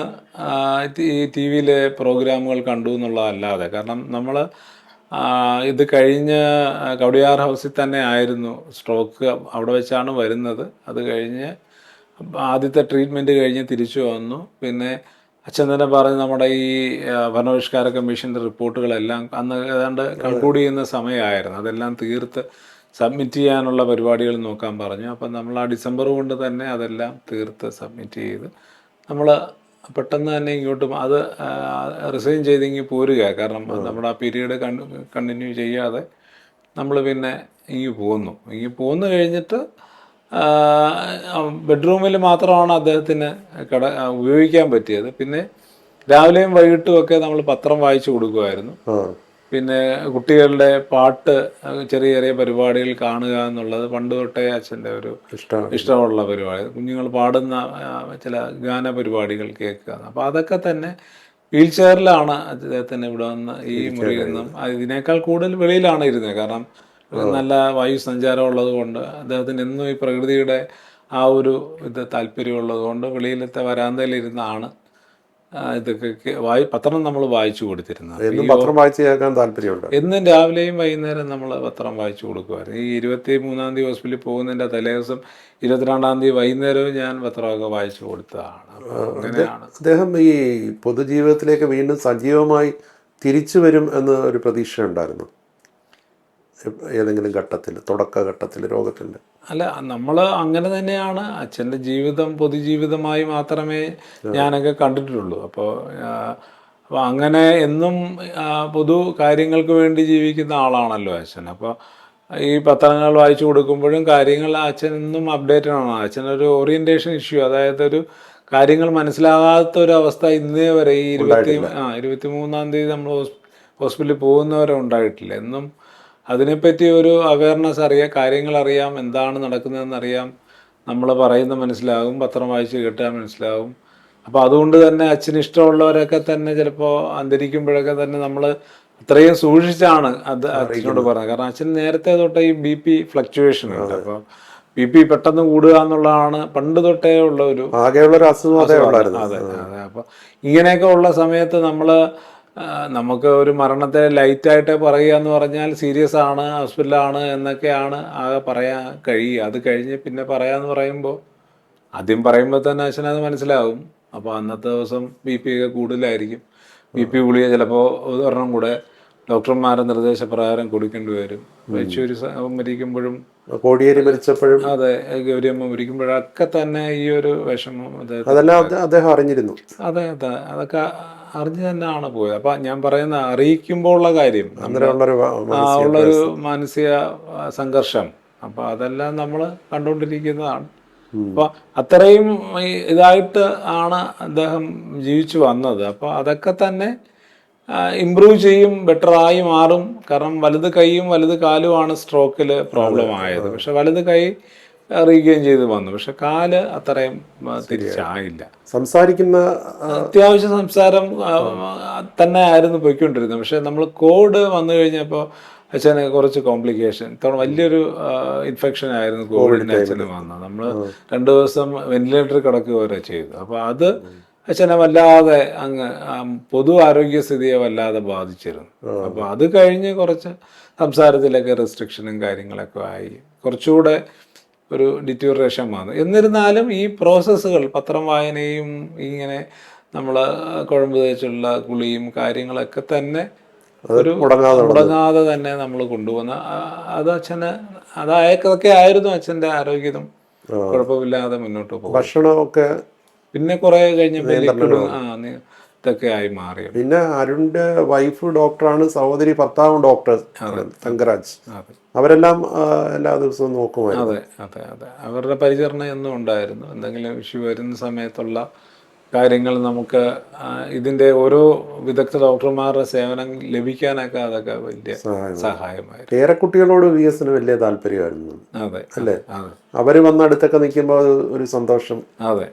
ഈ TV-യിലെ പ്രോഗ്രാമുകൾ കണ്ടു എന്നുള്ളതല്ലാതെ, കാരണം നമ്മൾ ഇത് കഴിഞ്ഞ് കവടിയാർ ഹൗസിൽ തന്നെ ആയിരുന്നു സ്ട്രോക്ക്, അവിടെ വെച്ചാണ് വരുന്നത്. അത് കഴിഞ്ഞ് ആദ്യത്തെ ട്രീറ്റ്മെൻറ്റ് കഴിഞ്ഞ് തിരിച്ചു വന്നു. പിന്നെ അച്ഛൻ തന്നെ പറഞ്ഞ് നമ്മുടെ ഈ ഭരണപരിഷ്കാര കമ്മീഷൻ്റെ റിപ്പോർട്ടുകളെല്ലാം അന്ന് ഏതാണ്ട് കൺക്ലൂഡ് ചെയ്യുന്ന സമയമായിരുന്നു. അതെല്ലാം തീർത്ത് സബ്മിറ്റ് ചെയ്യാനുള്ള പരിപാടികൾ നോക്കാൻ പറഞ്ഞു. അപ്പം നമ്മൾ ആ ഡിസംബർ കൊണ്ട് തന്നെ അതെല്ലാം തീർത്ത് സബ്മിറ്റ് ചെയ്ത് നമ്മൾ പെട്ടെന്ന് തന്നെ ഇങ്ങോട്ടും അത് റിസൈൻ ചെയ്തിങ്ങി പോരുക. കാരണം നമ്മുടെ ആ പീരീഡ് കണ്ടിന്യൂ ചെയ്യാതെ നമ്മൾ പിന്നെ ഇങ്ങ് പോന്നു കഴിഞ്ഞിട്ട് ബെഡ്റൂമിൽ മാത്രമാണ് അദ്ദേഹത്തിന് ഉപയോഗിക്കാൻ പറ്റിയത്. പിന്നെ രാവിലെയും വൈകിട്ടും ഒക്കെ നമ്മൾ പത്രം വായിച്ചു കൊടുക്കുമായിരുന്നു. പിന്നെ കുട്ടികളുടെ പാട്ട്, ചെറിയ ചെറിയ പരിപാടികൾ കാണുക എന്നുള്ളത് പണ്ട് തൊട്ടേ അച്ഛൻ്റെ ഒരു ഇഷ്ടമുള്ള പരിപാടി. കുഞ്ഞുങ്ങൾ പാടുന്ന ചില ഗാന പരിപാടികൾ കേൾക്കുക. അപ്പോൾ അതൊക്കെ തന്നെ വീൽ ചെയറിലാണ് അദ്ദേഹത്തിന് ഇവിടെ വന്ന് ഈ മുറിയിൽ നിന്നും ഇതിനേക്കാൾ കൂടുതൽ വെളിയിലാണ് ഇരുന്നത്. കാരണം നല്ല വായു സഞ്ചാരം ഉള്ളത് കൊണ്ട് അദ്ദേഹത്തിന് എന്നും ഈ പ്രകൃതിയുടെ ആ ഒരു താല്പര്യമുള്ളത് കൊണ്ട് വെളിയിലത്തെ വരാന്തയിലിരുന്നാണ് ഇതൊക്കെ പത്രം നമ്മൾ വായിച്ചു കൊടുത്തിരുന്നത്. പത്രം വായിച്ചു കേൾക്കാൻ താല്പര്യമുണ്ട്. എന്നും രാവിലെയും വൈകുന്നേരം നമ്മൾ പത്രം വായിച്ചു കൊടുക്കുമായിരുന്നു. ഈ 23-ാം തീയതി ഹോസ്പിറ്റലിൽ പോകുന്നതിൻ്റെ തലേദിവസം 22-ാം തീയതി വൈകുന്നേരവും ഞാൻ പത്രമൊക്കെ വായിച്ചു കൊടുത്തതാണ്. അങ്ങനെയാണ് അദ്ദേഹം ഈ പൊതുജീവിതത്തിലേക്ക് വീണ്ടും സജീവമായി തിരിച്ചു വരും എന്ന് ഒരു പ്രതീക്ഷ ഉണ്ടായിരുന്നു ഏതെങ്കിലും ഘട്ടത്തിൽ, തുടക്കഘട്ടത്തിൽ രോഗത്തിൻ്റെ? അല്ല, നമ്മൾ അങ്ങനെ തന്നെയാണ്. അച്ഛൻ്റെ ജീവിതം പൊതുജീവിതമായി മാത്രമേ ഞാനൊക്കെ കണ്ടിട്ടുള്ളൂ. അപ്പോൾ അങ്ങനെ എന്നും പൊതു കാര്യങ്ങൾക്ക് വേണ്ടി ജീവിക്കുന്ന ആളാണല്ലോ അച്ഛൻ. അപ്പോൾ ഈ പത്രങ്ങൾ വായിച്ചു കൊടുക്കുമ്പോഴും കാര്യങ്ങൾ അച്ഛൻ എന്നും അപ്ഡേറ്റഡ് ആണ്. അച്ഛനൊരു ഓറിയൻറ്റേഷൻ ഇഷ്യൂ, അതായത് ഒരു കാര്യങ്ങൾ മനസ്സിലാകാത്ത ഒരു അവസ്ഥ ഇന്നേ വരെ ഈ 23-ാം തീയതി നമ്മൾ ഹോസ്പിറ്റലിൽ പോകുന്നവരെ ഉണ്ടായിട്ടില്ല. എന്നും അതിനെപ്പറ്റി ഒരു അവയർനെസ് അറിയാം, കാര്യങ്ങളറിയാം, എന്താണ് നടക്കുന്നതെന്നറിയാം, നമ്മൾ പറയുന്നത് മനസ്സിലാകും, പത്രം വായിച്ച് കേട്ടാൽ മനസ്സിലാകും. അപ്പോൾ അതുകൊണ്ട് തന്നെ അച്ഛന് ഇഷ്ടമുള്ളവരൊക്കെ തന്നെ ചിലപ്പോൾ അന്തരിക്കുമ്പോഴൊക്കെ തന്നെ നമ്മൾ അത്രയും സൂക്ഷിച്ചാണ് അത് അച്ഛനോട് പറയുന്നത്. കാരണം അച്ഛൻ നേരത്തെ തൊട്ടേ ഈ BP ഫ്ലക്ച്വേഷൻ ഉണ്ട്. അപ്പോൾ BP പെട്ടെന്ന് കൂടുക എന്നുള്ളതാണ് പണ്ട് തൊട്ടേ ഉള്ള ഒരു അസുഖം. അതെ. അപ്പോൾ ഇങ്ങനെയൊക്കെ ഉള്ള സമയത്ത് നമുക്ക് ഒരു മരണത്തെ ലൈറ്റായിട്ട് പറയുക എന്ന് പറഞ്ഞാൽ സീരിയസ് ആണ്, ഹോസ്പിറ്റലാണ് എന്നൊക്കെയാണ് ആകെ പറയാൻ കഴിയുക. അത് കഴിഞ്ഞ് പിന്നെ പറയാമെന്ന് പറയുമ്പോൾ ആദ്യം പറയുമ്പോൾ തന്നെ അച്ഛനത് മനസ്സിലാവും. അപ്പോൾ അന്നത്തെ ദിവസം BP ഒക്കെ കൂടുതലായിരിക്കും. BP ഗുളിക ചിലപ്പോൾ ഒരെണ്ണം കൂടെ ഡോക്ടർമാരുടെ നിർദ്ദേശപ്രകാരം കൊടുക്കേണ്ടി വരും. വെച്ചൂരി മരിക്കുമ്പോഴും കോടിയേരി മരിച്ചപ്പോഴും അതെ, ഗൗരിയമ്മ മരിക്കുമ്പോഴൊക്കെ തന്നെ ഈ ഒരു വിഷമം അദ്ദേഹം അറിഞ്ഞിരുന്നു. അതെ, അതൊക്കെ അറിഞ്ഞു തന്നെയാണ് പോയത്. അപ്പം ഞാൻ പറയുന്ന അറിയിക്കുമ്പോൾ ഉള്ള കാര്യം ഉള്ളൊരു മാനസിക സംഘർഷം, അപ്പം അതെല്ലാം നമ്മൾ കണ്ടുകൊണ്ടിരിക്കുന്നതാണ്. അപ്പോൾ അത്രയും ഇതായിട്ട് ആണ് അദ്ദേഹം ജീവിച്ചു വന്നത്. അപ്പോൾ അതൊക്കെ തന്നെ ഇമ്പ്രൂവ് ചെയ്യും, ബെറ്ററായി മാറും. കാരണം വലത് കൈയും വലത് കാലുമാണ് സ്ട്രോക്കിൽ പ്രോബ്ലം ആയത്. പക്ഷെ വലത് കൈ റീഗെയിൻ ചെയ്ത് വന്നു, പക്ഷെ കാല് അത്രയും തിരിച്ചായില്ല. സംസാരിക്കുന്ന അത്യാവശ്യം സംസാരം തന്നെ ആയിരുന്നു പോയിക്കൊണ്ടിരുന്നത്. പക്ഷെ നമ്മൾ കോവിഡ് വന്നു കഴിഞ്ഞപ്പോൾ അച്ഛന് കുറച്ച് കോംപ്ലിക്കേഷൻ, വലിയൊരു ഇൻഫെക്ഷൻ ആയിരുന്നു കോവിഡിന് അച്ഛന് വന്നത്. നമ്മൾ 2 ദിവസം വെന്റിലേറ്ററിൽ കിടക്കുക വരെ ചെയ്തു. അപ്പോൾ അത് അച്ഛനെ വല്ലാതെ പൊതു ആരോഗ്യസ്ഥിതിയെ വല്ലാതെ ബാധിച്ചിരുന്നു. അപ്പോൾ അത് കഴിഞ്ഞ് കുറച്ച് സംസാരത്തിലൊക്കെ റെസ്ട്രിക്ഷനും കാര്യങ്ങളൊക്കെ ആയി, കുറച്ചുകൂടെ ഒരു ഡിറ്റീറിയേഷൻ വന്നു. എന്നിരുന്നാലും ഈ പ്രോസസ്സുകൾ, പത്രം വായനയും ഇങ്ങനെ നമ്മൾ കുഴമ്പ് തേച്ചുള്ള കുളിയും കാര്യങ്ങളൊക്കെ തന്നെ ഒരു മുടങ്ങാതെ തന്നെ നമ്മൾ കൊണ്ടുപോകുന്ന അത് അച്ഛന് അതൊക്കെ ആയിരുന്നു അച്ഛൻ്റെ ആരോഗ്യം കുഴപ്പമില്ലാതെ മുന്നോട്ട് പോകും. ഭക്ഷണമൊക്കെ പിന്നെ കുറെ കഴിഞ്ഞപ്പോൾ ഇതൊക്കെ ആയി മാറി. പിന്നെ അരുണിന്റെ വൈഫ് ഡോക്ടറാണ്, സഹോദരി ഭർത്താവും ഡോക്ടർ തങ്കരാജ്. അവരെല്ലാം എല്ലാ ദിവസവും നോക്കുമായിരുന്നു. അതെ. അവരുടെ പരിചരണം എന്നും ഉണ്ടായിരുന്നു. എന്തെങ്കിലും ഇഷ്യൂ വരുന്ന സമയത്തുള്ള കാര്യങ്ങൾ നമുക്ക് ഇതിന്റെ ഓരോ വിദഗ്ധ ഡോക്ടർമാരുടെ സേവനം ലഭിക്കാനൊക്കെ അതൊക്കെ വലിയ സഹായമായിരുന്നു. പേരക്കുട്ടികളോട് VS-ന് വലിയ താല്പര്യമായിരുന്നു. അതെ അല്ലേ? അവര് വന്ന് അടുത്തൊക്കെ നിൽക്കുമ്പോൾ ഒരു സന്തോഷം. അതെ.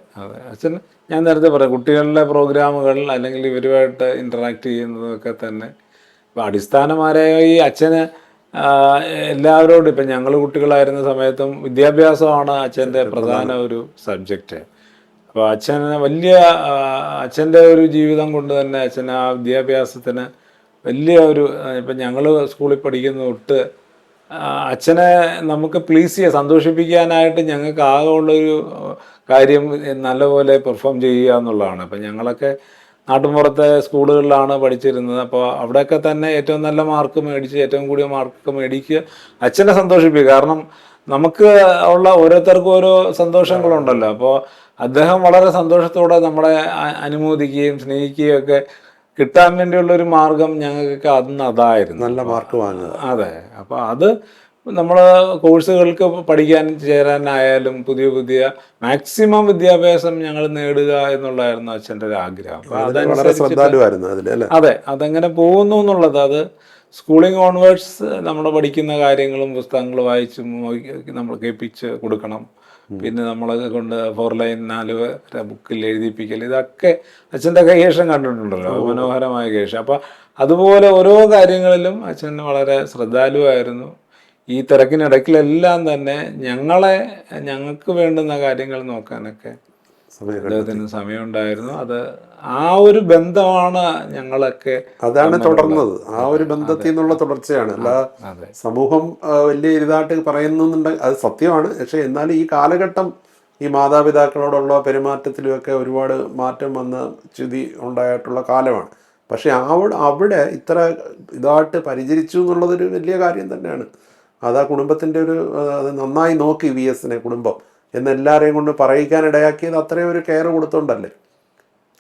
അച്ഛൻ, ഞാൻ നേരത്തെ പറയാം, കുട്ടികളുടെ പ്രോഗ്രാമുകൾ അല്ലെങ്കിൽ ഇവരുമായിട്ട് ഇന്ററാക്ട് ചെയ്യുന്നതൊക്കെ തന്നെ ഇപ്പം അടിസ്ഥാനപരമായി അച്ഛന് എല്ലാവരോടും, ഇപ്പം ഞങ്ങൾ കുട്ടികളായിരുന്ന സമയത്തും വിദ്യാഭ്യാസമാണ് അച്ഛൻ്റെ പ്രധാന ഒരു സബ്ജക്റ്റ്. അപ്പോൾ അച്ഛൻ്റെ ഒരു ജീവിതം കൊണ്ട് തന്നെ അച്ഛൻ ആ വിദ്യാഭ്യാസത്തിന് വലിയ ഒരു, ഇപ്പം ഞങ്ങൾ സ്കൂളിൽ പഠിക്കുന്ന തൊട്ട് അച്ഛനെ നമുക്ക് പ്ലീസ് ചെയ്യുക, സന്തോഷിപ്പിക്കാനായിട്ട് ഞങ്ങൾക്ക് ആകെ ഉള്ളൊരു കാര്യം നല്ലപോലെ പെർഫോം ചെയ്യുക എന്നുള്ളതാണ്. അപ്പം ഞങ്ങളൊക്കെ നാട്ടുമ്പുറത്തെ സ്കൂളുകളിലാണ് പഠിച്ചിരുന്നത്. അപ്പോൾ അവിടെയൊക്കെ തന്നെ ഏറ്റവും നല്ല മാർക്ക് മേടിച്ച്, ഏറ്റവും കൂടിയ മാർക്ക് മേടിക്കുക, അച്ഛനെ സന്തോഷിപ്പിക്കുക. കാരണം നമുക്ക് ഉള്ള ഓരോരുത്തർക്കും ഓരോ സന്തോഷങ്ങളുണ്ടല്ലോ. അപ്പോൾ അദ്ദേഹം വളരെ സന്തോഷത്തോടെ നമ്മളെ അനുമോദിക്കുകയും സ്നേഹിക്കുകയും ഒക്കെ കിട്ടാൻ വേണ്ടിയുള്ളൊരു മാർഗം ഞങ്ങൾക്കൊക്കെ അന്ന് അതായിരുന്നു. നല്ല മാർക്ക് വാങ്ങുക. അതെ. അപ്പോൾ അത് നമ്മൾ കോഴ്സുകൾക്ക് പഠിക്കാൻ ചേരാനായാലും പുതിയ പുതിയ മാക്സിമം വിദ്യാഭ്യാസം ഞങ്ങൾ നേടുക എന്നുള്ളതായിരുന്നു അച്ഛൻ്റെ ഒരു ആഗ്രഹം. അപ്പോൾ വളരെ ശ്രദ്ധാലുവായിരുന്നു അതിൽ അല്ലേ? അതെ, അതെങ്ങനെ പോകുന്നു എന്നുള്ളത്, അത് സ്കൂളിംഗ് ഓൺവേർഡ്സ് നമ്മൾ പഠിക്കുന്ന കാര്യങ്ങളും പുസ്തകങ്ങൾ വായിച്ചും നമ്മൾ കേൾപ്പിച്ച് കൊടുക്കണം. പിന്നെ നമ്മളെ കൊണ്ട് 4 ലൈൻ 4 ബുക്കിൽ എഴുതിപ്പിക്കൽ, ഇതൊക്കെ അച്ഛൻ്റെ കൈകേഷം കണ്ടിട്ടുണ്ടല്ലോ, മനോഹരമായ കൈകേഷം. അപ്പം അതുപോലെ ഓരോ കാര്യങ്ങളിലും അച്ഛൻ വളരെ ശ്രദ്ധാലുവായിരുന്നു. ഈ തിരക്കിനിടയ്ക്കിലെല്ലാം തന്നെ ഞങ്ങൾക്ക് വേണ്ടുന്ന കാര്യങ്ങൾ നോക്കാനൊക്കെ അദ്ദേഹത്തിന് സമയമുണ്ടായിരുന്നു. അത് ആ ഒരു ബന്ധമാണ് ഞങ്ങളൊക്കെ അതാണ് തുടർന്നത്. ആ ഒരു ബന്ധത്തിൽ നിന്നുള്ള തുടർച്ചയാണ്. അല്ല സമൂഹം വലിയ ഇതായിട്ട് പറയുന്നുണ്ടെങ്കിൽ അത് സത്യമാണ്. പക്ഷെ എന്നാലും ഈ കാലഘട്ടം ഈ മാതാപിതാക്കളോടുള്ള പെരുമാറ്റത്തിലുമൊക്കെ ഒരുപാട് മാറ്റം വന്ന സ്ഥിതി ഉണ്ടായിട്ടുള്ള കാലമാണ്. പക്ഷെ അവിടെ ഇത്ര ഇതായിട്ട് പരിചരിച്ചു എന്നുള്ളതൊരു വലിയ കാര്യം തന്നെയാണ്. അത് ആ കുടുംബത്തിൻ്റെ അത് നന്നായി നോക്കി VS-നെ കുടുംബം എന്നെല്ലാവരെയും കൊണ്ട് പറയിക്കാനിടയാക്കിയത് അത്രയും ഒരു കെയർ കൊടുത്തോണ്ടല്ലേ.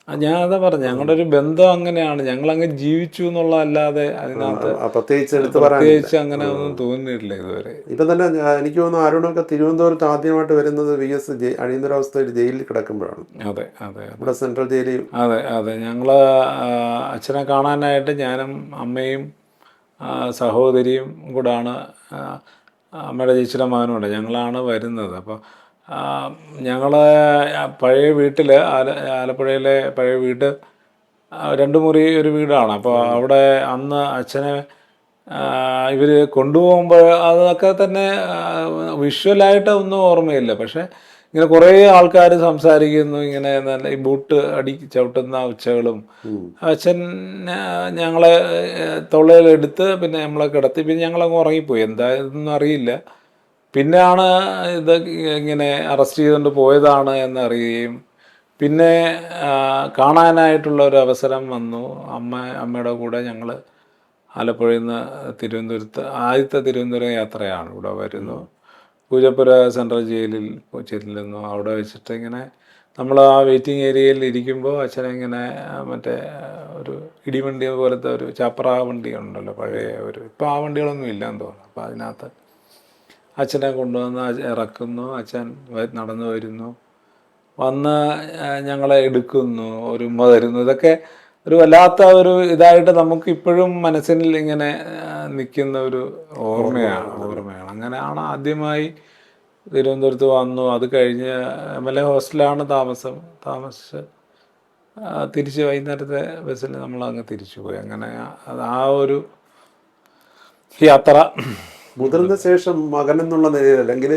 ഞാൻ അതാ പറഞ്ഞു, ഞങ്ങളുടെ ഒരു ബന്ധം അങ്ങനെയാണ്. ഞങ്ങളങ്ങ് ജീവിച്ചു എന്നുള്ളതല്ലാതെ അതിനകത്ത് പ്രത്യേകിച്ച് അങ്ങനെ ഒന്നും തോന്നിയിട്ടില്ല ഇതുവരെ. ഇപ്പം തന്നെ എനിക്ക് തോന്നുന്നു അരുണൊക്കെ തിരുവനന്തപുരത്ത് ആദ്യമായിട്ട് വരുന്നത് VS അടിയന്തരാവസ്ഥയിൽ ജയിലിൽ കിടക്കുമ്പോഴാണ്. അതെ അതെ, ഇവിടെ സെൻട്രൽ ജയിലിൽ. അതെ അതെ. ഞങ്ങൾ അച്ഛനെ കാണാനായിട്ട് ഞാനും അമ്മയും സഹോദരിയും കൂടാണ്, അമ്മയുടെ ചേച്ചിയുടെ മകനുണ്ട്, ഞങ്ങളാണ് വരുന്നത്. അപ്പോൾ ഞങ്ങൾ പഴയ വീട്ടിൽ ആലപ്പുഴയിലെ പഴയ വീട് 2 മുറി ഒരു വീടാണ്. അപ്പോൾ അവിടെ അന്ന് അച്ഛനെ ഇവർ കൊണ്ടുപോകുമ്പോൾ അതൊക്കെ തന്നെ വിഷ്വലായിട്ട് ഒന്നും ഓർമ്മയില്ല. പക്ഷേ ഇങ്ങനെ കുറേ ആൾക്കാർ സംസാരിക്കുന്നു, ഇങ്ങനെ നല്ല ഈ ബൂട്ട് ചവിട്ടുന്ന ഒച്ചകളും. അച്ഛൻ ഞങ്ങളെ തൊള്ളയിലെടുത്ത് പിന്നെ നമ്മളെ കിടത്തി, പിന്നെ ഞങ്ങളങ്ങ് ഉറങ്ങിപ്പോയി. എന്തായതൊന്നും അറിയില്ല. പിന്നെയാണ് ഇത് ഇങ്ങനെ അറസ്റ്റ് ചെയ്തുകൊണ്ട് പോയതാണ് എന്നറിയുകയും പിന്നെ കാണാനായിട്ടുള്ള ഒരു അവസരം വന്നു. അമ്മയുടെ കൂടെ ഞങ്ങൾ ആലപ്പുഴയിൽ നിന്ന് ആദ്യത്തെ തിരുവനന്തപുരം യാത്രയാണ്. ഇവിടെ വരുന്നു, പൂജപ്പുര സെൻട്രൽ ജയിലിൽ ചെല്ലുന്നു. അവിടെ വെച്ചിട്ട് ഇങ്ങനെ നമ്മൾ ആ വെയിറ്റിംഗ് ഏരിയയിൽ ഇരിക്കുമ്പോൾ അച്ഛനിങ്ങനെ മറ്റേ ഒരു ഇടിവണ്ടി പോലത്തെ ഒരു ചാപ്ര വണ്ടി ഉണ്ടല്ലോ പഴയ ഒരു, ഇപ്പോൾ ആ വണ്ടികളൊന്നും ഇല്ലയെന്ന് തോന്നുന്നു. അപ്പോൾ അതിനകത്ത് അച്ഛനെ കൊണ്ടുവന്ന് ഇറക്കുന്നു. അച്ഛൻ നടന്നു വരുന്നു, വന്ന് ഞങ്ങളെ എടുക്കുന്നു, ഒരു ഉമ്മ തരുന്നു. ഇതൊക്കെ ഒരു വല്ലാത്ത ഒരു ഇതായിട്ട് നമുക്ക് ഇപ്പോഴും മനസ്സിൽ ഇങ്ങനെ നിൽക്കുന്ന ഒരു ഓർമ്മയാണ്. അങ്ങനെയാണ് ആദ്യമായി തിരുവനന്തപുരത്ത് വന്നു. അത് കഴിഞ്ഞ് MLA ഹോസ്റ്റലാണ് താമസിച്ച് തിരിച്ച് വൈകുന്നേരത്തെ ബസ്സിൽ നമ്മളങ്ങ് തിരിച്ചു പോയി. അങ്ങനെ ആ ഒരു യാത്ര. മുതിർന്ന ശേഷം മകൻ എന്നുള്ള നിലയിൽ അല്ലെങ്കിൽ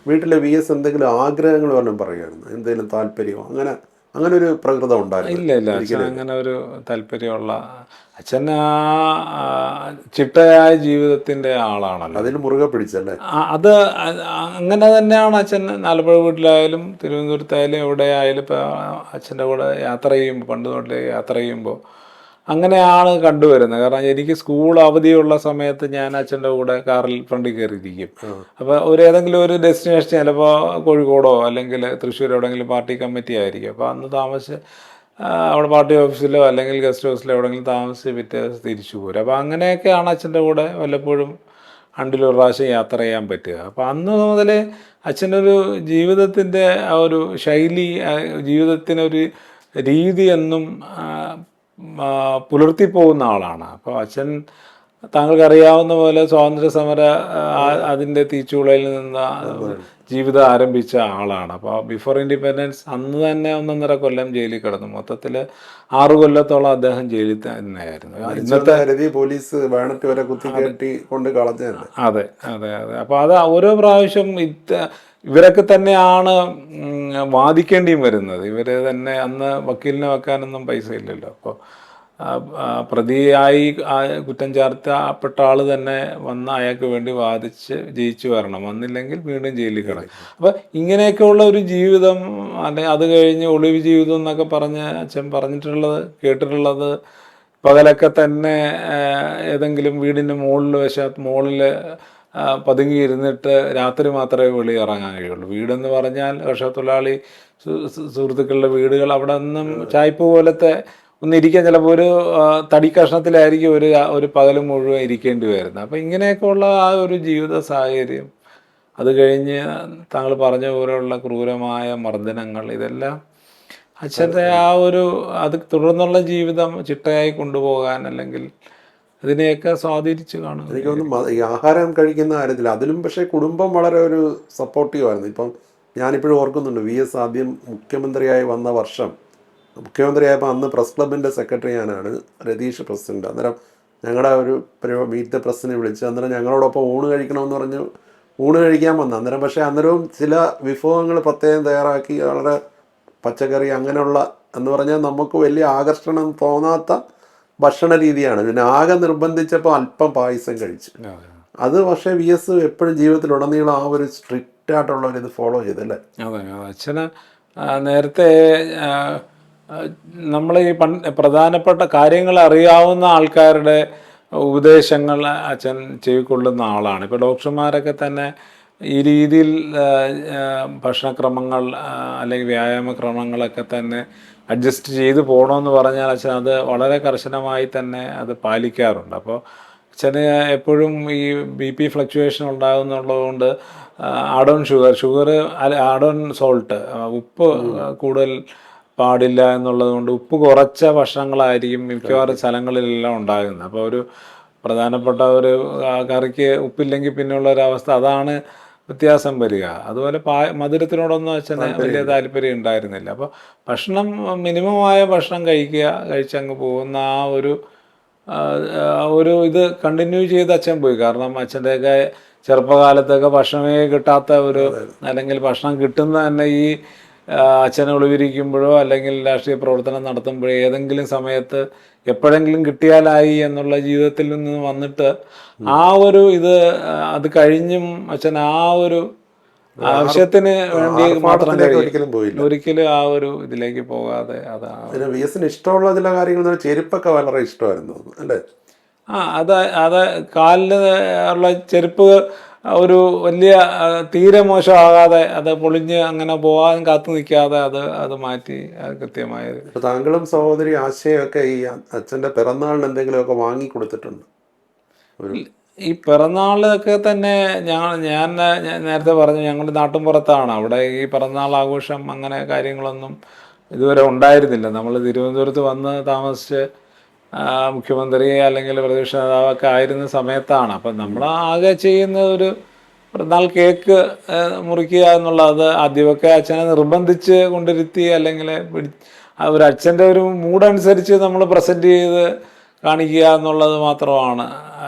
വീട്ടിലെ VS എന്തെങ്കിലും ആഗ്രഹങ്ങൾ വല്ലതും പറയുമായിരുന്നു, എന്തെങ്കിലും താല്പര്യമോ അങ്ങനെ ഒരു പ്രകൃതം ഉണ്ടായിരുന്നു? ഇല്ല, അച്ഛൻ അങ്ങനെ ഒരു താല്പര്യമുള്ള അച്ഛൻ ചിട്ടയായ ജീവിതത്തിൻ്റെ ആളാണല്ലോ, അതിൽ മുറുകെ പിടിച്ചല്ലേ. അത് അങ്ങനെ തന്നെയാണ് അച്ഛൻ. ആലപ്പുഴ വീട്ടിലായാലും തിരുവനന്തപുരത്തായാലും എവിടെയായാലും ഇപ്പോൾ അച്ഛൻ്റെ കൂടെ യാത്ര ചെയ്യുമ്പോൾ, പണ്ട് തൊട്ടേ യാത്ര ചെയ്യുമ്പോൾ അങ്ങനെയാണ് കണ്ടുവരുന്നത്. കാരണം എനിക്ക് സ്കൂൾ അവധിയുള്ള സമയത്ത് ഞാൻ അച്ഛൻ്റെ കൂടെ കാറിൽ ഫ്രണ്ടിൽ കയറിയിരിക്കും. അപ്പോൾ ഏതെങ്കിലും ഒരു ഡെസ്റ്റിനേഷൻ, ചിലപ്പോൾ കോഴിക്കോടോ അല്ലെങ്കിൽ തൃശ്ശൂർ എവിടെയെങ്കിലും പാർട്ടി കമ്മിറ്റി ആയിരിക്കും. അപ്പോൾ അന്ന് താമസിച്ച് അവിടെ പാർട്ടി ഓഫീസിലോ അല്ലെങ്കിൽ ഗസ്റ്റ് ഹൗസിലോ എവിടെയെങ്കിലും താമസിച്ച് പിറ്റേ ദിവസം തിരിച്ചു പോരും. അപ്പോൾ അങ്ങനെയൊക്കെയാണ് അച്ഛൻ്റെ കൂടെ വല്ലപ്പോഴും ഒരു പ്രാവശ്യം യാത്ര ചെയ്യാൻ പറ്റുക. അപ്പോൾ അന്ന് മുതൽ അച്ഛനൊരു ജീവിതത്തിൻ്റെ ആ ഒരു ശൈലി, ജീവിതത്തിനൊരു രീതി എന്നും പുലർത്തിപ്പോകുന്ന ആളാണ്. അപ്പോൾ അച്ഛൻ താങ്കൾക്കറിയാവുന്ന പോലെ സ്വാതന്ത്ര്യ സമര അതിൻ്റെ തീച്ചുളയിൽ നിന്ന് ജീവിതം ആരംഭിച്ച ആളാണ്. അപ്പോൾ ബിഫോർ ഇൻഡിപെൻഡൻസ് അന്ന് തന്നെ 1.5 കൊല്ലം ജയിലിൽ കിടന്നു. മൊത്തത്തിൽ 6 കൊല്ലത്തോളം അദ്ദേഹം ജയിലിൽ തന്നെയായിരുന്നു. ഇന്നത്തെ പോലീസ് വാണറ്റ് വരെ കുത്തിക്കയറ്റി കൊണ്ട് കളഞ്ഞത്. അതെ. അപ്പോൾ അത് ഓരോ പ്രാവശ്യം ഇവരൊക്കെ തന്നെയാണ് വാദിക്കേണ്ടിയും വരുന്നത്. ഇവർ തന്നെ അന്ന് വക്കീലിനെ വെക്കാനൊന്നും പൈസ ഇല്ലല്ലോ. അപ്പോൾ പ്രതിയായി കുറ്റം ചാർത്തപ്പെട്ട ആൾ തന്നെ വന്ന് അയാൾക്ക് വേണ്ടി വാദിച്ച് ജയിച്ചു വരണം. വന്നില്ലെങ്കിൽ വീണ്ടും ജയിലിൽ കിടക്കും. അപ്പോൾ ഇങ്ങനെയൊക്കെയുള്ള ഒരു ജീവിതം, അല്ലെങ്കിൽ അത് കഴിഞ്ഞ് ഒളിവ് ജീവിതം എന്നൊക്കെ പറഞ്ഞ് അച്ഛൻ കേട്ടിട്ടുള്ളത് പകലൊക്കെ തന്നെ ഏതെങ്കിലും വീടിൻ്റെ മുകളിൽ പതുങ്ങിയിരുന്നിട്ട് രാത്രി മാത്രമേ വെളിയിറങ്ങാൻ കഴിയുള്ളൂ. വീടെന്ന് പറഞ്ഞാൽ കർഷകത്തൊഴിലാളി സുഹൃത്തുക്കളുടെ വീടുകൾ, അവിടെ ഒന്നും ചായ്പ് പോലത്തെ ഒന്നിരിക്കാൻ ചിലപ്പോൾ ഒരു തടി കഷ്ണത്തിലായിരിക്കും ഒരു പകൽ മുഴുവൻ ഇരിക്കേണ്ടി വരുന്നത്. അപ്പോൾ ഇങ്ങനെയൊക്കെയുള്ള ആ ഒരു ജീവിത സാഹചര്യം, അത് കഴിഞ്ഞ് താങ്കൾ പറഞ്ഞ പോലെയുള്ള ക്രൂരമായ മർദ്ദനങ്ങൾ, ഇതെല്ലാം അച്ഛൻ്റെ ആ ഒരു അത് തുടർന്നുള്ള ജീവിതം ചിട്ടയായി കൊണ്ടുപോകാൻ അല്ലെങ്കിൽ അതിനെയൊക്കെ സ്വാധീനിച്ച് കാണും. എനിക്ക് തോന്നുന്നു ഈ ആഹാരം കഴിക്കുന്ന കാര്യത്തിൽ അതിലും പക്ഷേ കുടുംബം വളരെ ഒരു സപ്പോർട്ടീവായിരുന്നു. ഇപ്പം ഞാനിപ്പോഴും ഓർക്കുന്നുണ്ട്, VS ആദ്യം മുഖ്യമന്ത്രിയായി വന്ന വർഷം, മുഖ്യമന്ത്രിയായപ്പോൾ അന്ന് പ്രസ് ക്ലബിൻ്റെ സെക്രട്ടറി ഞാനാണ്, രതീഷ് പ്രസിഡന്റ്. അന്നേരം ഞങ്ങളുടെ ഒരു മീറ്റ് ദ പ്രസ്സിനെ വിളിച്ച് അന്നേരം ഞങ്ങളോടൊപ്പം ഊണ് കഴിക്കണമെന്ന് പറഞ്ഞ് ഊണ് കഴിക്കാൻ വന്നു. അന്നേരം പക്ഷേ അന്നേരവും ചില വിഭവങ്ങൾ പ്രത്യേകം തയ്യാറാക്കി, വളരെ പച്ചക്കറി അങ്ങനെയുള്ള എന്ന് പറഞ്ഞാൽ നമുക്ക് വലിയ ആകർഷണം തോന്നാത്ത ഭക്ഷണ രീതിയാണ്. പിന്നെ ആകെ നിർബന്ധിച്ചപ്പോൾ അല്പം പായസം കഴിച്ചു. അത് പക്ഷേ VS എപ്പോഴും ജീവിതത്തിലുടനീളം ആ ഒരു സ്ട്രിക്റ്റ് ആയിട്ടുള്ള ഒരു ഇത് ഫോളോ ചെയ്തല്ലേ. അതെ, അച്ഛന് നേരത്തെ നമ്മൾ ഈ പ്രധാനപ്പെട്ട കാര്യങ്ങൾ അറിയാവുന്ന ആൾക്കാരുടെ ഉപദേശങ്ങൾ അച്ഛൻ ചെവിക്കൊള്ളുന്ന ആളാണ്. ഇപ്പോൾ ഡോക്ടർമാരൊക്കെ തന്നെ ഈ രീതിയിൽ ഭക്ഷണക്രമങ്ങൾ അല്ലെങ്കിൽ വ്യായാമക്രമങ്ങളൊക്കെ തന്നെ അഡ്ജസ്റ്റ് ചെയ്ത് പോകണമെന്ന് പറഞ്ഞാൽ അച്ഛൻ അത് വളരെ കർശനമായി തന്നെ അത് പാലിക്കാറുണ്ട്. അപ്പോൾ അച്ഛന് എപ്പോഴും ഈ BP ഫ്ലക്ച്വേഷൻ ഉണ്ടാകുന്നുള്ളതുകൊണ്ട് add on sugar add on salt, ഉപ്പ് കൂടുതൽ പാടില്ല എന്നുള്ളത് കൊണ്ട് ഉപ്പ് കുറച്ച ഭക്ഷണങ്ങളായിരിക്കും മിക്കവാറും സ്ഥലങ്ങളിലെല്ലാം ഉണ്ടാകുന്നത്. അപ്പോൾ ഒരു പ്രധാനപ്പെട്ട ഒരു കറിക്ക് ഉപ്പില്ലെങ്കിൽ പിന്നെയുള്ള ഒരവസ്ഥ, അതാണ് വ്യത്യാസം വരിക. അതുപോലെ മധുരത്തിനോടൊന്നും അച്ഛന് വലിയ താല്പര്യം ഉണ്ടായിരുന്നില്ല. അപ്പോൾ ഭക്ഷണം, മിനിമമായ ഭക്ഷണം കഴിച്ചങ്ങ് പോകുന്ന ആ ഒരു ഇത് കണ്ടിന്യൂ ചെയ്ത് അച്ഛൻ പോയി. കാരണം അച്ഛൻ്റെയൊക്കെ ചെറുപ്പകാലത്തൊക്കെ ഭക്ഷണമേ കിട്ടാത്ത അല്ലെങ്കിൽ ഭക്ഷണം കിട്ടുന്ന തന്നെ ഈ അച്ഛനെ ഒളിവിരിക്കുമ്പോഴോ അല്ലെങ്കിൽ രാഷ്ട്രീയ പ്രവർത്തനം നടത്തുമ്പോഴോ ഏതെങ്കിലും സമയത്ത് എപ്പോഴെങ്കിലും കിട്ടിയാലായി എന്നുള്ള ജീവിതത്തിൽ നിന്ന് വന്നിട്ട് ആ ഒരു ഇത് അത് കഴിഞ്ഞും അച്ഛൻ ആ ഒരു ആവശ്യത്തിന് വേണ്ടി മാത്രം ഒരിക്കലും ആ ഒരു ഇതിലേക്ക് പോകാതെ അതാണ്. VSന് ഇഷ്ടമുള്ള ചില കാര്യങ്ങൾ ചെരുപ്പൊക്കെ വളരെ ഇഷ്ടമായിരുന്നു അല്ലേ. അത് കാലിന് ഉള്ള ചെരുപ്പ് ഒരു വലിയ തീരെ മോശമാകാതെ, അത് പൊളിഞ്ഞ് അങ്ങനെ പോകാൻ കാത്തു നിൽക്കാതെ അത് മാറ്റി കൃത്യമായ. താങ്കളും സഹോദരി ആശയൊക്കെ ഈ അച്ഛൻ്റെ പിറന്നാളിന് എന്തെങ്കിലുമൊക്കെ വാങ്ങി കൊടുത്തിട്ടുണ്ട്? ഈ പിറന്നാളൊക്കെ തന്നെ ഞാൻ നേരത്തെ പറഞ്ഞു, ഞങ്ങളുടെ നാട്ടിൻപുറത്താണ്. അവിടെ ഈ പിറന്നാൾ ആഘോഷം അങ്ങനെ കാര്യങ്ങളൊന്നും ഇതുവരെ ഉണ്ടായിരുന്നില്ല. നമ്മൾ തിരുവനന്തപുരത്ത് വന്ന് താമസിച്ച് മുഖ്യമന്ത്രി അല്ലെങ്കിൽ പ്രതിപക്ഷ നേതാവൊക്കെ ആയിരുന്ന സമയത്താണ്. അപ്പം നമ്മൾ ആകെ ചെയ്യുന്ന ഒരു പിറന്നാൾ കേക്ക് മുറിക്കുക എന്നുള്ളത് ആദ്യമൊക്കെ അച്ഛനെ നിർബന്ധിച്ച് കൊണ്ടിരുത്തി അല്ലെങ്കിൽ ഒരു അച്ഛൻ്റെ ഒരു മൂഡനുസരിച്ച് നമ്മൾ പ്രസൻറ്റ് ചെയ്ത് കാണിക്കുക എന്നുള്ളത് മാത്രമാണ്.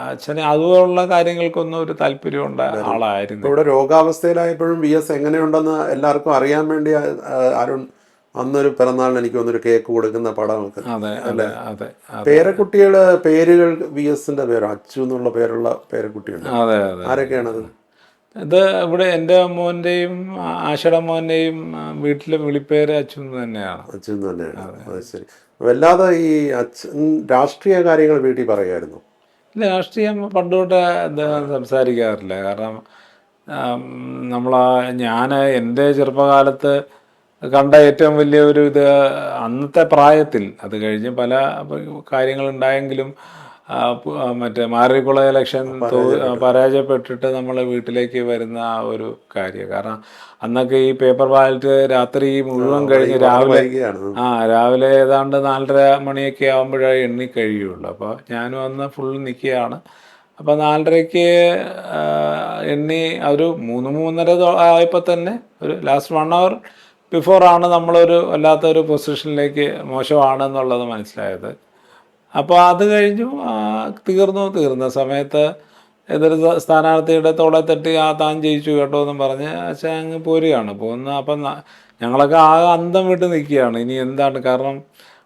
അച്ഛന് അതുപോലുള്ള കാര്യങ്ങൾക്കൊന്നും ഒരു താല്പര്യമുണ്ട ആളായിരുന്നു. ഇവിടെ രോഗാവസ്ഥയിലായപ്പോഴും VS എങ്ങനെയുണ്ടെന്ന് എല്ലാവർക്കും അറിയാൻ വേണ്ടി അരുൺ അന്നൊരു പിറന്നാളിന് എനിക്ക് വന്നൊരു കേക്ക് കൊടുക്കുന്ന പടമൊക്കെ. അതെ. പേരക്കുട്ടിയുടെ പേരുകൾ VSന്റെ പേര് അച്ചു എന്നുള്ള പേരുള്ള പേരക്കുട്ടിയുണ്ട്. അതെ. ആരൊക്കെയാണത്? ഇത് ഇവിടെ എൻ്റെ മോൻ്റെയും ആശയുടെ മോൻ്റെയും വീട്ടിലെ വിളിപ്പേര് അച്ചു തന്നെയാണ്. അച്ചു തന്നെയാണ്. അത് ശരി. വല്ലാതെ ഈ അച്ഛൻ രാഷ്ട്രീയ കാര്യങ്ങൾ വീട്ടിൽ പറയായിരുന്നു? ഇല്ല, രാഷ്ട്രീയം പണ്ട് തൊട്ട് അദ്ദേഹം സംസാരിക്കാറില്ല. കാരണം ഞാൻ എൻ്റെ ചെറുപ്പകാലത്ത് കണ്ട ഏറ്റവും വലിയ ഒരു ഇത് അന്നത്തെ പ്രായത്തിൽ, അത് കഴിഞ്ഞ് പല കാര്യങ്ങളുണ്ടായെങ്കിലും മറ്റേ മാറിക്കുള ഇലക്ഷൻ പരാജയപ്പെട്ടിട്ട് നമ്മളെ വീട്ടിലേക്ക് വരുന്ന ആ ഒരു കാര്യം. കാരണം അന്നൊക്കെ ഈ പേപ്പർ ബാലറ്റ് രാത്രി മുഴുവൻ കഴിഞ്ഞ് രാവിലെ ഏതാണ്ട് 4:30 മണിയൊക്കെ ആകുമ്പോഴേ എണ്ണി കഴിയുള്ളൂ. അപ്പോൾ ഞാനും അന്ന് ഫുൾ നിൽക്കുകയാണ്. അപ്പോൾ 4:30-ക്ക് എണ്ണി ഒരു 3-3:30 ആയപ്പോൾ തന്നെ ഒരു ലാസ്റ്റ് 1 hour ബിഫോറാണ് നമ്മളൊരു വല്ലാത്തൊരു പൊസിഷനിലേക്ക് മോശമാണെന്നുള്ളത് മനസ്സിലായത്. അപ്പോൾ അത് കഴിഞ്ഞു. തീർന്ന സമയത്ത് എതിർ സ്ഥാനാർത്ഥിയുടെ തോളെ തട്ടി താൻ ജയിച്ചു കേട്ടോ എന്നും പറഞ്ഞ് അച്ഛൻ അങ്ങ് പോരുകയാണ് പോകുന്നത്. അപ്പം ഞങ്ങളൊക്കെ അന്തം വിട്ട് നിൽക്കുകയാണ്, ഇനി എന്താണ്. കാരണം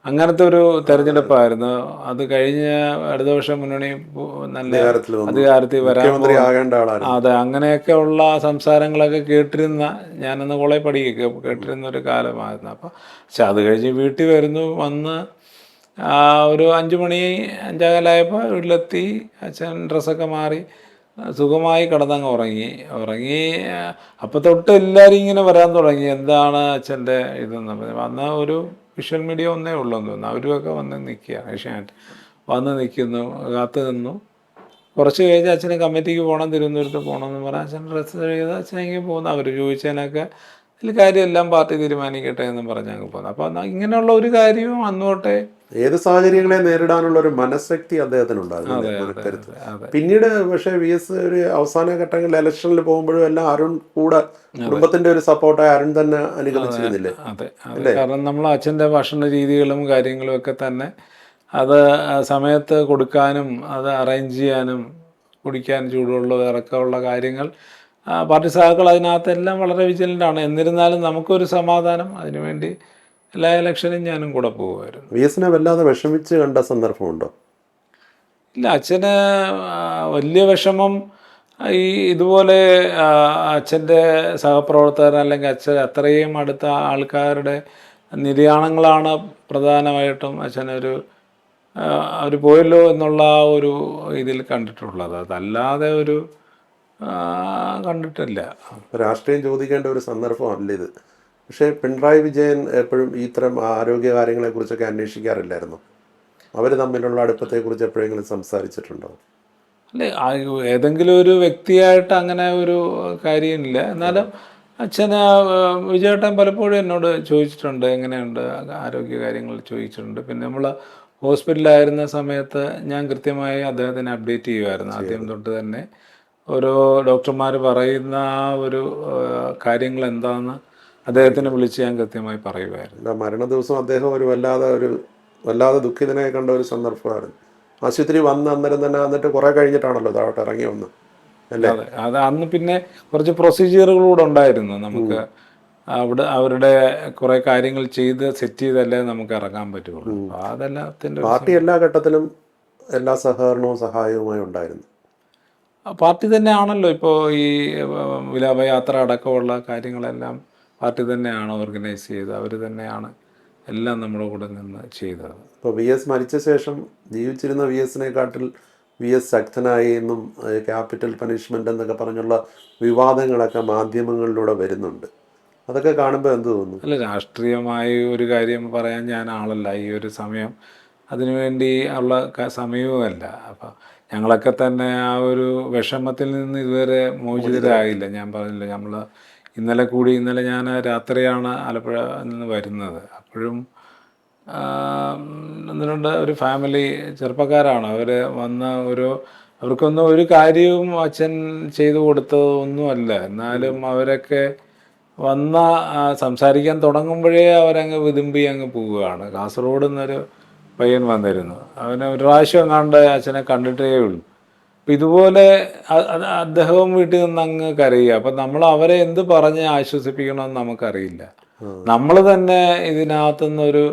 അങ്ങനത്തെ ഒരു തെരഞ്ഞെടുപ്പായിരുന്നു. അത് കഴിഞ്ഞ് ഇടതുപക്ഷ മുന്നണി നല്ല അധികാരത്തിൽ വരാൻ, അതെ, അങ്ങനെയൊക്കെ ഉള്ള സംസാരങ്ങളൊക്കെ കേട്ടിരുന്ന, ഞാനന്ന് കോളേജ് പഠിക്കുക കേട്ടിരുന്ന ഒരു കാലമായിരുന്നു. അപ്പോൾ പക്ഷെ അത് കഴിഞ്ഞ് വീട്ടിൽ വന്ന് ഒരു 5 മണി 5:15 വീട്ടിലെത്തി. അച്ഛൻ ഡ്രസ്സൊക്കെ മാറി സുഖമായി കിടന്നങ്ങ് ഉറങ്ങി. അപ്പം തൊട്ട് എല്ലാവരും ഇങ്ങനെ വരാൻ തുടങ്ങി, എന്താണ് അച്ഛൻ്റെ ഇതെന്ന് പറഞ്ഞു. അന്ന് ഒരു വിഷ്വൽ മീഡിയ ഒന്നേ ഉള്ളൂ എന്ന് തോന്നുന്നു. അവരുമൊക്കെ വന്ന് നിൽക്കുക, ഏഷ്യാനെറ്റ് വന്ന് നിൽക്കുന്നു, കാത്തു നിന്നു. കുറച്ച് കഴിഞ്ഞ് അച്ഛന് കമ്മിറ്റിക്ക് പോകണം, തിരുവനന്തപുരത്ത് പോകണമെന്ന് പറഞ്ഞാൽ അച്ഛൻ ഡ്രസ്സ് ചെയ്ത് അച്ഛനെങ്കിൽ പോകുന്നു. അവർ ചോദിച്ചതിനൊക്കെ ഇതിൽ കാര്യമെല്ലാം പാർട്ടി തീരുമാനിക്കട്ടെ എന്ന് പറഞ്ഞങ്ങ് പോകുന്നു. അപ്പോൾ ഇങ്ങനെയുള്ള ഒരു കാര്യവും അന്ന് തൊട്ടേ ഏത് സാഹചര്യങ്ങളെ നേരിടാനുള്ള ഒരു മനഃശക്തി അദ്ദേഹത്തിനുണ്ടായിരുന്നു, അതെ മനക്കരുത്ത്. അതെ പിന്നീട് പക്ഷേ VS ഒരു അവസാന ഘട്ടങ്ങളിൽ ഇലക്ഷനിൽ പോകുമ്പോഴും എല്ലാം അരുൺ കൂടെ കുടുംബത്തിന്റെ ഒരു സപ്പോർട്ടായി അരുൺ തന്നെ അനുഗമിച്ചിരുന്നില്ലേ? അതെ അതെ. കാരണം നമ്മൾ അച്ഛൻ്റെ ഭക്ഷണ രീതികളും കാര്യങ്ങളും ഒക്കെ തന്നെ അത് സമയത്ത് കൊടുക്കാനും അത് അറേഞ്ച് ചെയ്യാനും കുടിക്കാൻ ചൂടുള്ള ഇറക്കമുള്ള കാര്യങ്ങൾ പാർട്ടി സഹാക്കൾ അതിനകത്തെല്ലാം വളരെ വിജിലൻ്റാണ്. എന്നിരുന്നാലും നമുക്കൊരു സമാധാനം, അതിനുവേണ്ടി എല്ലാ ഇലക്ഷനും ഞാനും കൂടെ പോകുമായിരുന്നു. VS വല്ലാതെ വിഷമിച്ച് കണ്ട സന്ദർഭമുണ്ടോ? ഇല്ല, അച്ഛന് വലിയ വിഷമം ഇതുപോലെ അച്ഛൻ്റെ സഹപ്രവർത്തകർ അല്ലെങ്കിൽ അച്ഛൻ അത്രയും അടുത്ത ആൾക്കാരുടെ നിര്യാണങ്ങളാണ് പ്രധാനമായിട്ടും അച്ഛനൊരു അവർ പോയല്ലോ എന്നുള്ള ആ ഒരു ഇതിൽ കണ്ടിട്ടുള്ളത്. അതല്ലാതെ ഒരു കണ്ടിട്ടില്ല. രാഷ്ട്രീയം ചോദിക്കേണ്ട ഒരു സന്ദർഭമല്ല ഇത്. പക്ഷേ പിണറായി വിജയൻ എപ്പോഴും ഇത്തരം ആരോഗ്യ കാര്യങ്ങളെക്കുറിച്ചൊക്കെ അന്വേഷിക്കാറില്ലായിരുന്നു? അവർ തമ്മിലുള്ള അടുപ്പത്തെക്കുറിച്ച് എപ്പോഴെങ്കിലും സംസാരിച്ചിട്ടുണ്ടോ? അല്ലേ, ഏതെങ്കിലും ഒരു വ്യക്തിയായിട്ട് അങ്ങനെ ഒരു കാര്യമില്ല. എന്നാലും അച്ഛന് വിജയേട്ടൻ പലപ്പോഴും എന്നോട് ചോദിച്ചിട്ടുണ്ട്, എങ്ങനെയുണ്ട് ആരോഗ്യ കാര്യങ്ങൾ ചോദിച്ചിട്ടുണ്ട്. പിന്നെ നമ്മൾ ഹോസ്പിറ്റലിലായിരുന്ന സമയത്ത് ഞാൻ കൃത്യമായി അദ്ദേഹത്തിനെ അപ്ഡേറ്റ് ചെയ്യുമായിരുന്നു. ആദ്യം തൊട്ട് തന്നെ ഓരോ ഡോക്ടർമാർ പറയുന്ന ആ ഒരു കാര്യങ്ങൾ എന്താണെന്ന് അദ്ദേഹത്തിനെ വിളിച്ച് ഞാൻ കൃത്യമായി പറയുമായിരുന്നു. മരണ ദിവസം അദ്ദേഹം വല്ലാതെ ദുഃഖിതനായി കണ്ട ഒരു സന്ദർഭമായിരുന്നു. ആശുപത്രി വന്ന് അന്നേരം തന്നെ, എന്നിട്ട് കുറെ കഴിഞ്ഞിട്ടാണല്ലോ താഴോട്ട് ഇറങ്ങി വന്ന്, അല്ലേ? അതെ, അത് അന്ന് പിന്നെ കുറച്ച് പ്രൊസീജിയറുകളൂടെ ഉണ്ടായിരുന്നു നമുക്ക്. അവരുടെ കുറെ കാര്യങ്ങൾ ചെയ്ത് സെറ്റ് ചെയ്തല്ലേ നമുക്ക് ഇറങ്ങാൻ പറ്റുള്ളൂ. അതെല്ലാത്തിൻ്റെ പാർട്ടി എല്ലാ ഘട്ടത്തിലും എല്ലാ സഹകരണവും സഹായവുമായി ഉണ്ടായിരുന്നു. പാർട്ടി തന്നെയാണല്ലോ ഇപ്പോൾ ഈ വിലാപയാത്ര അടക്കമുള്ള കാര്യങ്ങളെല്ലാം പാർട്ടി തന്നെയാണ് ഓർഗനൈസ് ചെയ്തത്. അവർ തന്നെയാണ് എല്ലാം നമ്മുടെ കൂടെ നിന്ന് ചെയ്തത്. ഇപ്പോൾ VS മരിച്ച ശേഷം ജീവിച്ചിരുന്ന VSനെക്കാട്ടിൽ VS ശക്തനായി എന്നും ക്യാപിറ്റൽ പണിഷ്മെൻ്റ് എന്നൊക്കെ പറഞ്ഞുള്ള വിവാദങ്ങളൊക്കെ മാധ്യമങ്ങളിലൂടെ വരുന്നുണ്ട്. അതൊക്കെ കാണുമ്പോൾ എന്ത് തോന്നുന്നു? അല്ല, രാഷ്ട്രീയമായി ഒരു കാര്യം പറയാൻ ഞാൻ ആളല്ല. ഈ ഒരു സമയം അതിനുവേണ്ടി ഉള്ള സമയവുമല്ല. അപ്പം ഞങ്ങളൊക്കെ തന്നെ ആ ഒരു വിഷമത്തിൽ നിന്ന് ഇതുവരെ മോചിതരായില്ല. ഞാൻ പറഞ്ഞില്ല, ഇന്നലെ ഞാൻ രാത്രിയാണ് ആലപ്പുഴ നിന്ന് വരുന്നത്. അപ്പോഴും ഒന്ന് രണ്ട് ഒരു ഫാമിലി ചെറുപ്പക്കാരാണ്. അവർ വന്ന അവർക്കൊന്നും ഒരു കാര്യവും അച്ഛൻ ചെയ്തു കൊടുത്തത് ഒന്നുമല്ല. എന്നാലും അവരൊക്കെ വന്ന സംസാരിക്കാൻ തുടങ്ങുമ്പോഴേ അവരങ്ങ് വിതുമ്പി അങ്ങ് പോവുകയാണ്. കാസർഗോഡ് നിന്നൊരു പയ്യൻ വന്നിരുന്നു. അവന് ഒരു പ്രാവശ്യം കണ്ട് അച്ഛനെ കണ്ടിട്ടേ ഉള്ളൂ. അപ്പം ഇതുപോലെ അദ്ദേഹവും വീട്ടിൽ നിന്ന് അങ്ങ് കരയുക. അപ്പം നമ്മൾ അവരെ എന്ത് പറഞ്ഞ് ആശ്വസിപ്പിക്കണമെന്ന് നമുക്കറിയില്ല. നമ്മൾ തന്നെ ഇതിനകത്തുനിന്നൊരു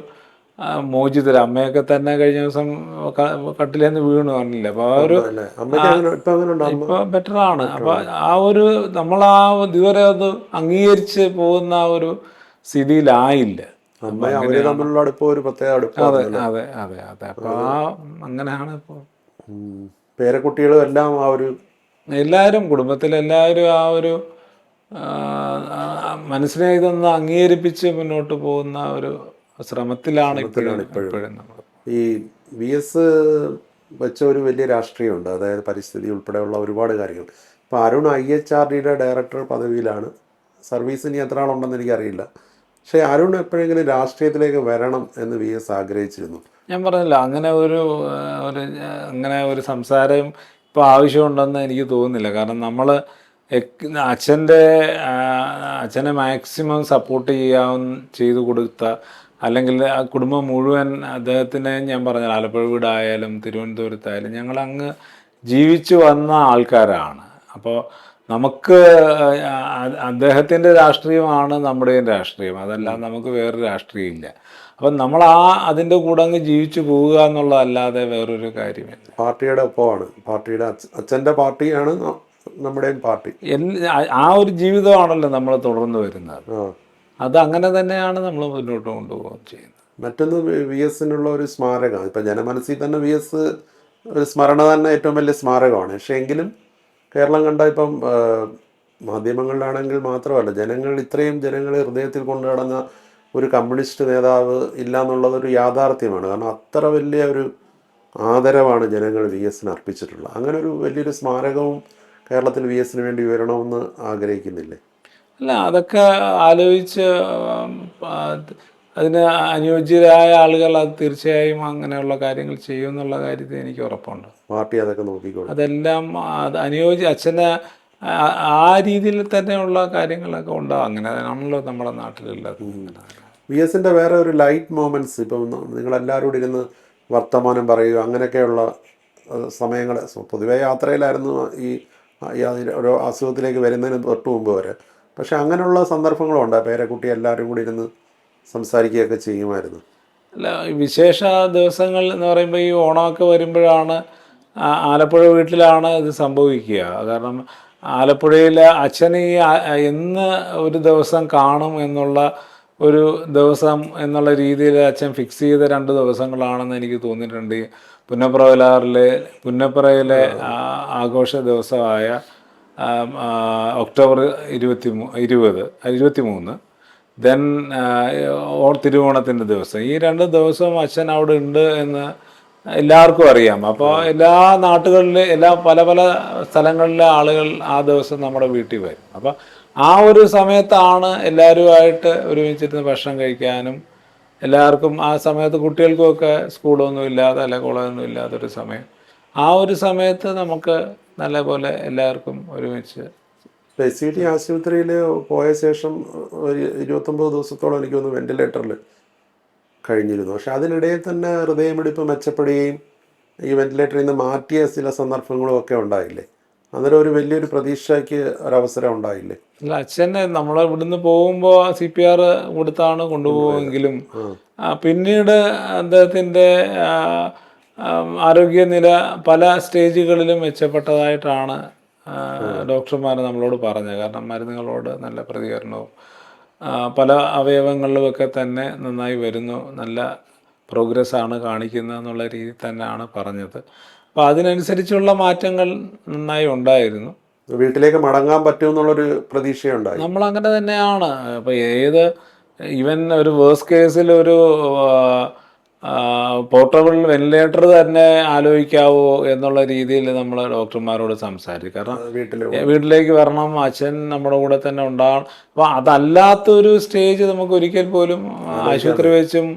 മോചിതര. അമ്മയൊക്കെ തന്നെ കഴിഞ്ഞ ദിവസം കട്ടിലേന്ന് വീണു കാണില്ല. അപ്പോൾ ആ ഒരു ഇപ്പോൾ ബെറ്ററാണ്. അപ്പോൾ ആ ഒരു നമ്മൾ ഇതുവരെ അത് അംഗീകരിച്ച് പോകുന്ന ആ ഒരു സ്ഥിതിയിലായില്ല. അതെ അതെ അതെ അതെ. അപ്പോൾ അങ്ങനെയാണ് ഇപ്പോൾ പേരക്കുട്ടികളും എല്ലാം എല്ലാവരും കുടുംബത്തിലെല്ലാവരും ആ ഒരു മനസ്സിനെ ഇതൊന്ന് അംഗീകരിപ്പിച്ച് മുന്നോട്ട് പോകുന്ന ഒരു ശ്രമത്തിലാണ് ഇപ്പോഴും നമ്മൾ. ഈ VS വെച്ച ഒരു വലിയ രാഷ്ട്രീയമുണ്ട്, അതായത് പരിസ്ഥിതി ഉൾപ്പെടെയുള്ള ഒരുപാട് കാര്യങ്ങൾ. ഇപ്പോൾ അരുൺ IHRDയുടെ ഡയറക്ടർ പദവിയിലാണ്. സർവീസിന് എത്ര ആളുണ്ടെന്ന് എനിക്കറിയില്ല. പക്ഷേ അരുൺ എപ്പോഴെങ്കിലും രാഷ്ട്രീയത്തിലേക്ക് വരണം എന്ന് VS ആഗ്രഹിച്ചിരുന്നു? ഞാൻ പറഞ്ഞില്ല, അങ്ങനെ ഒരു സംസാരം ഇപ്പോൾ ആവശ്യമുണ്ടെന്ന് എനിക്ക് തോന്നുന്നില്ല. കാരണം നമ്മൾ അച്ഛനെ മാക്സിമം സപ്പോർട്ട് ചെയ്തു കൊടുത്ത, അല്ലെങ്കിൽ ആ കുടുംബം മുഴുവൻ അദ്ദേഹത്തിന്, ഞാൻ പറഞ്ഞ ആലപ്പുഴ വീടായാലും തിരുവനന്തപുരത്തായാലും ഞങ്ങളങ്ങ് ജീവിച്ചു വന്ന ആൾക്കാരാണ്. അപ്പോൾ നമുക്ക് അദ്ദേഹത്തിൻ്റെ രാഷ്ട്രീയമാണ് നമ്മുടെയും രാഷ്ട്രീയം, അതല്ല നമുക്ക് വേറൊരു രാഷ്ട്രീയമില്ല. അപ്പം നമ്മൾ അതിൻ്റെ കൂടെ അങ്ങ് ജീവിച്ചു പോവുക എന്നുള്ളതല്ലാതെ വേറൊരു കാര്യമില്ല. പാർട്ടിയുടെ ഒപ്പമാണ്, അച്ഛൻ്റെ പാർട്ടിയാണ് നമ്മുടെയും പാർട്ടി. ആ ഒരു ജീവിതമാണല്ലോ നമ്മൾ തുടർന്ന് വരുന്നത്. അത് അങ്ങനെ തന്നെയാണ് നമ്മൾ മുന്നോട്ട് കൊണ്ടുപോകുകയും ചെയ്യുന്നത്. മറ്റൊന്ന് VSനുള്ള ഒരു സ്മാരകം. ഇപ്പം ജനമനസ്സിൽ തന്നെ VS ഒരു സ്മരണ തന്നെ ഏറ്റവും വലിയ സ്മാരകമാണ്. പക്ഷേ എങ്കിലും കേരളം കണ്ട ഇപ്പം മാധ്യമങ്ങളിലാണെങ്കിൽ മാത്രമല്ല, ജനങ്ങൾ ഇത്രയും ജനങ്ങളെ ഹൃദയത്തിൽ കൊണ്ടു നടന്ന ഒരു കമ്മ്യൂണിസ്റ്റ് നേതാവ് ഇല്ല എന്നുള്ളതൊരു യാഥാർത്ഥ്യമാണ്. കാരണം അത്ര വലിയ ഒരു ആദരവാണ് ജനങ്ങൾ വി എസിന് അർപ്പിച്ചിട്ടുള്ളത്. അങ്ങനെ ഒരു വലിയൊരു സ്മാരകവും കേരളത്തിൽ വി എസിന് വേണ്ടി ഉയരണമെന്ന് ആഗ്രഹിക്കുന്നില്ലേ? അല്ല, അതൊക്കെ ആലോചിച്ച് അതിന് അനുയോജ്യരായ ആളുകൾ അത് തീർച്ചയായും അങ്ങനെയുള്ള കാര്യങ്ങൾ ചെയ്യുമെന്നുള്ള കാര്യത്തിൽ എനിക്ക് ഉറപ്പുണ്ട്. പാർട്ടി അതൊക്കെ നോക്കിക്കോളും. അതെല്ലാം അത് അച്ഛന് ആ രീതിയിൽ തന്നെയുള്ള കാര്യങ്ങളൊക്കെ ഉണ്ടാവും. അങ്ങനെ ആണല്ലോ നമ്മുടെ നാട്ടിലുള്ളത്. വി എസിൻ്റെ വേറെ ഒരു ലൈറ്റ് മൊമെൻറ്റ്സ്, ഇപ്പം നിങ്ങളെല്ലാവരും കൂടി ഇരുന്ന് വർത്തമാനം പറയുക, അങ്ങനെയൊക്കെയുള്ള സമയങ്ങൾ, പൊതുവേ യാത്രയിലായിരുന്നു ഈ ഒരു അസുഖത്തിലേക്ക് വരുന്നതിന് തൊട്ട് മുമ്പ് വരെ. പക്ഷെ അങ്ങനെയുള്ള സന്ദർഭങ്ങളുണ്ട്, പേരക്കുട്ടി എല്ലാവരും കൂടി ഇരുന്ന് സംസാരിക്കുകയൊക്കെ ചെയ്യുമായിരുന്നു. അല്ല, വിശേഷ ദിവസങ്ങൾ എന്ന് പറയുമ്പോൾ ഈ ഓണമൊക്കെ വരുമ്പോഴാണ് ആലപ്പുഴ വീട്ടിലാണ് ഇത് സംഭവിക്കുക. കാരണം ആലപ്പുഴയിൽ അച്ഛന് ഈ എന്ന് ഒരു ദിവസം കാണും എന്നുള്ള ഒരു ദിവസം എന്നുള്ള രീതിയിൽ അച്ഛൻ ഫിക്സ് ചെയ്ത 2 ദിവസങ്ങളാണെന്ന് എനിക്ക് തോന്നിയിട്ടുണ്ട്. പുന്നപ്രയിലെ ആഘോഷ ദിവസമായ ഒക്ടോബർ 23, ദെൻ തിരുവോണത്തിൻ്റെ ദിവസം. ഈ 2 ദിവസവും അച്ഛൻ അവിടെ ഉണ്ട് എന്ന് എല്ലാവർക്കും അറിയാം. അപ്പോൾ എല്ലാ നാട്ടുകളിലും പല പല സ്ഥലങ്ങളിലെ ആളുകൾ ആ ദിവസം നമ്മുടെ വീട്ടിൽ വരും. അപ്പോൾ ആ ഒരു സമയത്താണ് എല്ലാവരുമായിട്ട് ഒരുമിച്ചിരുന്ന് ഭക്ഷണം കഴിക്കാനും എല്ലാവർക്കും, ആ സമയത്ത് കുട്ടികൾക്കുമൊക്കെ സ്കൂളൊന്നും ഇല്ലാതെ അല്ലെ കോളേജൊന്നും ഇല്ലാത്തൊരു സമയം. ആ ഒരു സമയത്ത് നമുക്ക് നല്ലപോലെ എല്ലാവർക്കും ഒരുമിച്ച്. SCT ആശുപത്രിയിൽ പോയ ശേഷം ഒരു 29 ദിവസത്തോളം എനിക്കൊന്ന് വെന്റിലേറ്ററിൽ കഴിഞ്ഞിരുന്നു. പക്ഷെ അതിനിടയിൽ തന്നെ ഹൃദയമിടിപ്പ് മെച്ചപ്പെടുകയും ഈ വെന്റിലേറ്ററിൽ നിന്ന് മാറ്റിയ ചില സന്ദർഭങ്ങളും ഒക്കെ ഉണ്ടായില്ലേ? അന്നേരം ഒരു വലിയൊരു പ്രതീക്ഷയ്ക്ക് ഒരവസരം ഉണ്ടായില്ലേ? അല്ല, അച്ഛനെ നമ്മൾ ഇവിടുന്ന് പോകുമ്പോൾ CPR കൊടുത്താണ് കൊണ്ടുപോകുമെങ്കിലും പിന്നീട് അദ്ദേഹത്തിൻ്റെ ആരോഗ്യനില പല സ്റ്റേജുകളിലും മെച്ചപ്പെട്ടതായിട്ടാണ് ഡോക്ടർമാർ നമ്മളോട് പറഞ്ഞത്. കാരണം മരുന്നുകളോട് നല്ല പ്രതികരണവും പല അവയവങ്ങളിലുമൊക്കെ തന്നെ നന്നായി വരുന്നു, നല്ല പ്രോഗ്രസ്സാണ് കാണിക്കുന്നത് എന്നുള്ള രീതിയിൽ തന്നെയാണ് പറഞ്ഞത്. അപ്പോൾ അതിനനുസരിച്ചുള്ള മാറ്റങ്ങൾ നന്നായി ഉണ്ടായിരുന്നു. വീട്ടിലേക്ക് മടങ്ങാൻ പറ്റുമെന്നുള്ളൊരു പ്രതീക്ഷയുണ്ടായി. നമ്മളങ്ങനെ തന്നെയാണ്. അപ്പോൾ ഈവൻ ഒരു വേഴ്സ് കേസിൽ ഒരു പോർട്ടബിൾ വെന്റിലേറ്റർ തന്നെ ആലോചിക്കാവോ എന്നുള്ള രീതിയിൽ നമ്മൾ ഡോക്ടർമാരോട് സംസാരിക്കും. കാരണം വീട്ടിലേക്ക് വരണം, അച്ഛൻ നമ്മുടെ കൂടെ തന്നെ ഉണ്ടാകണം. അപ്പോൾ അതല്ലാത്തൊരു സ്റ്റേജ് നമുക്ക് ഒരിക്കൽ പോലും ആശുപത്രി വെച്ചും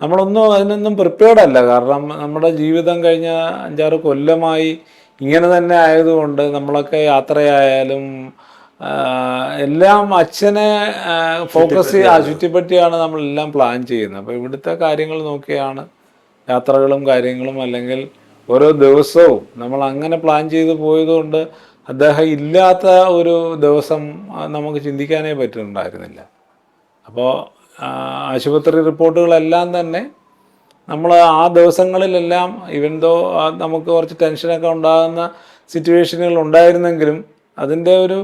അതിനൊന്നും പ്രിപ്പയർഡ് അല്ല. കാരണം നമ്മുടെ ജീവിതം കഴിഞ്ഞ 5-6 കൊല്ലമായി ഇങ്ങനെ തന്നെ ആയതുകൊണ്ട് നമ്മളൊക്കെ യാത്രയായാലും എല്ലാം അച്ഛനെ ഫോക്കസ് ചുറ്റിപ്പറ്റിയാണ് നമ്മളെല്ലാം പ്ലാൻ ചെയ്യുന്നത്. അപ്പോൾ ഇവിടുത്തെ കാര്യങ്ങൾ നോക്കിയാണ് യാത്രകളും കാര്യങ്ങളും, അല്ലെങ്കിൽ ഓരോ ദിവസവും നമ്മൾ അങ്ങനെ പ്ലാൻ ചെയ്ത് പോയതുകൊണ്ട് അദ്ദേഹം ഇല്ലാത്ത ഒരു ദിവസം നമുക്ക് ചിന്തിക്കാനേ പറ്റുന്നുണ്ടായിരുന്നില്ല. അപ്പോൾ ആശുപത്രി റിപ്പോർട്ടുകളെല്ലാം തന്നെ നമ്മൾ ആ ദിവസങ്ങളിലെല്ലാം ഇവൻതോ നമുക്ക് കുറച്ച് ടെൻഷനൊക്കെ ഉണ്ടാകുന്ന സിറ്റുവേഷനുകൾ ഉണ്ടായിരുന്നെങ്കിലും അതിൻ്റെ ഒരു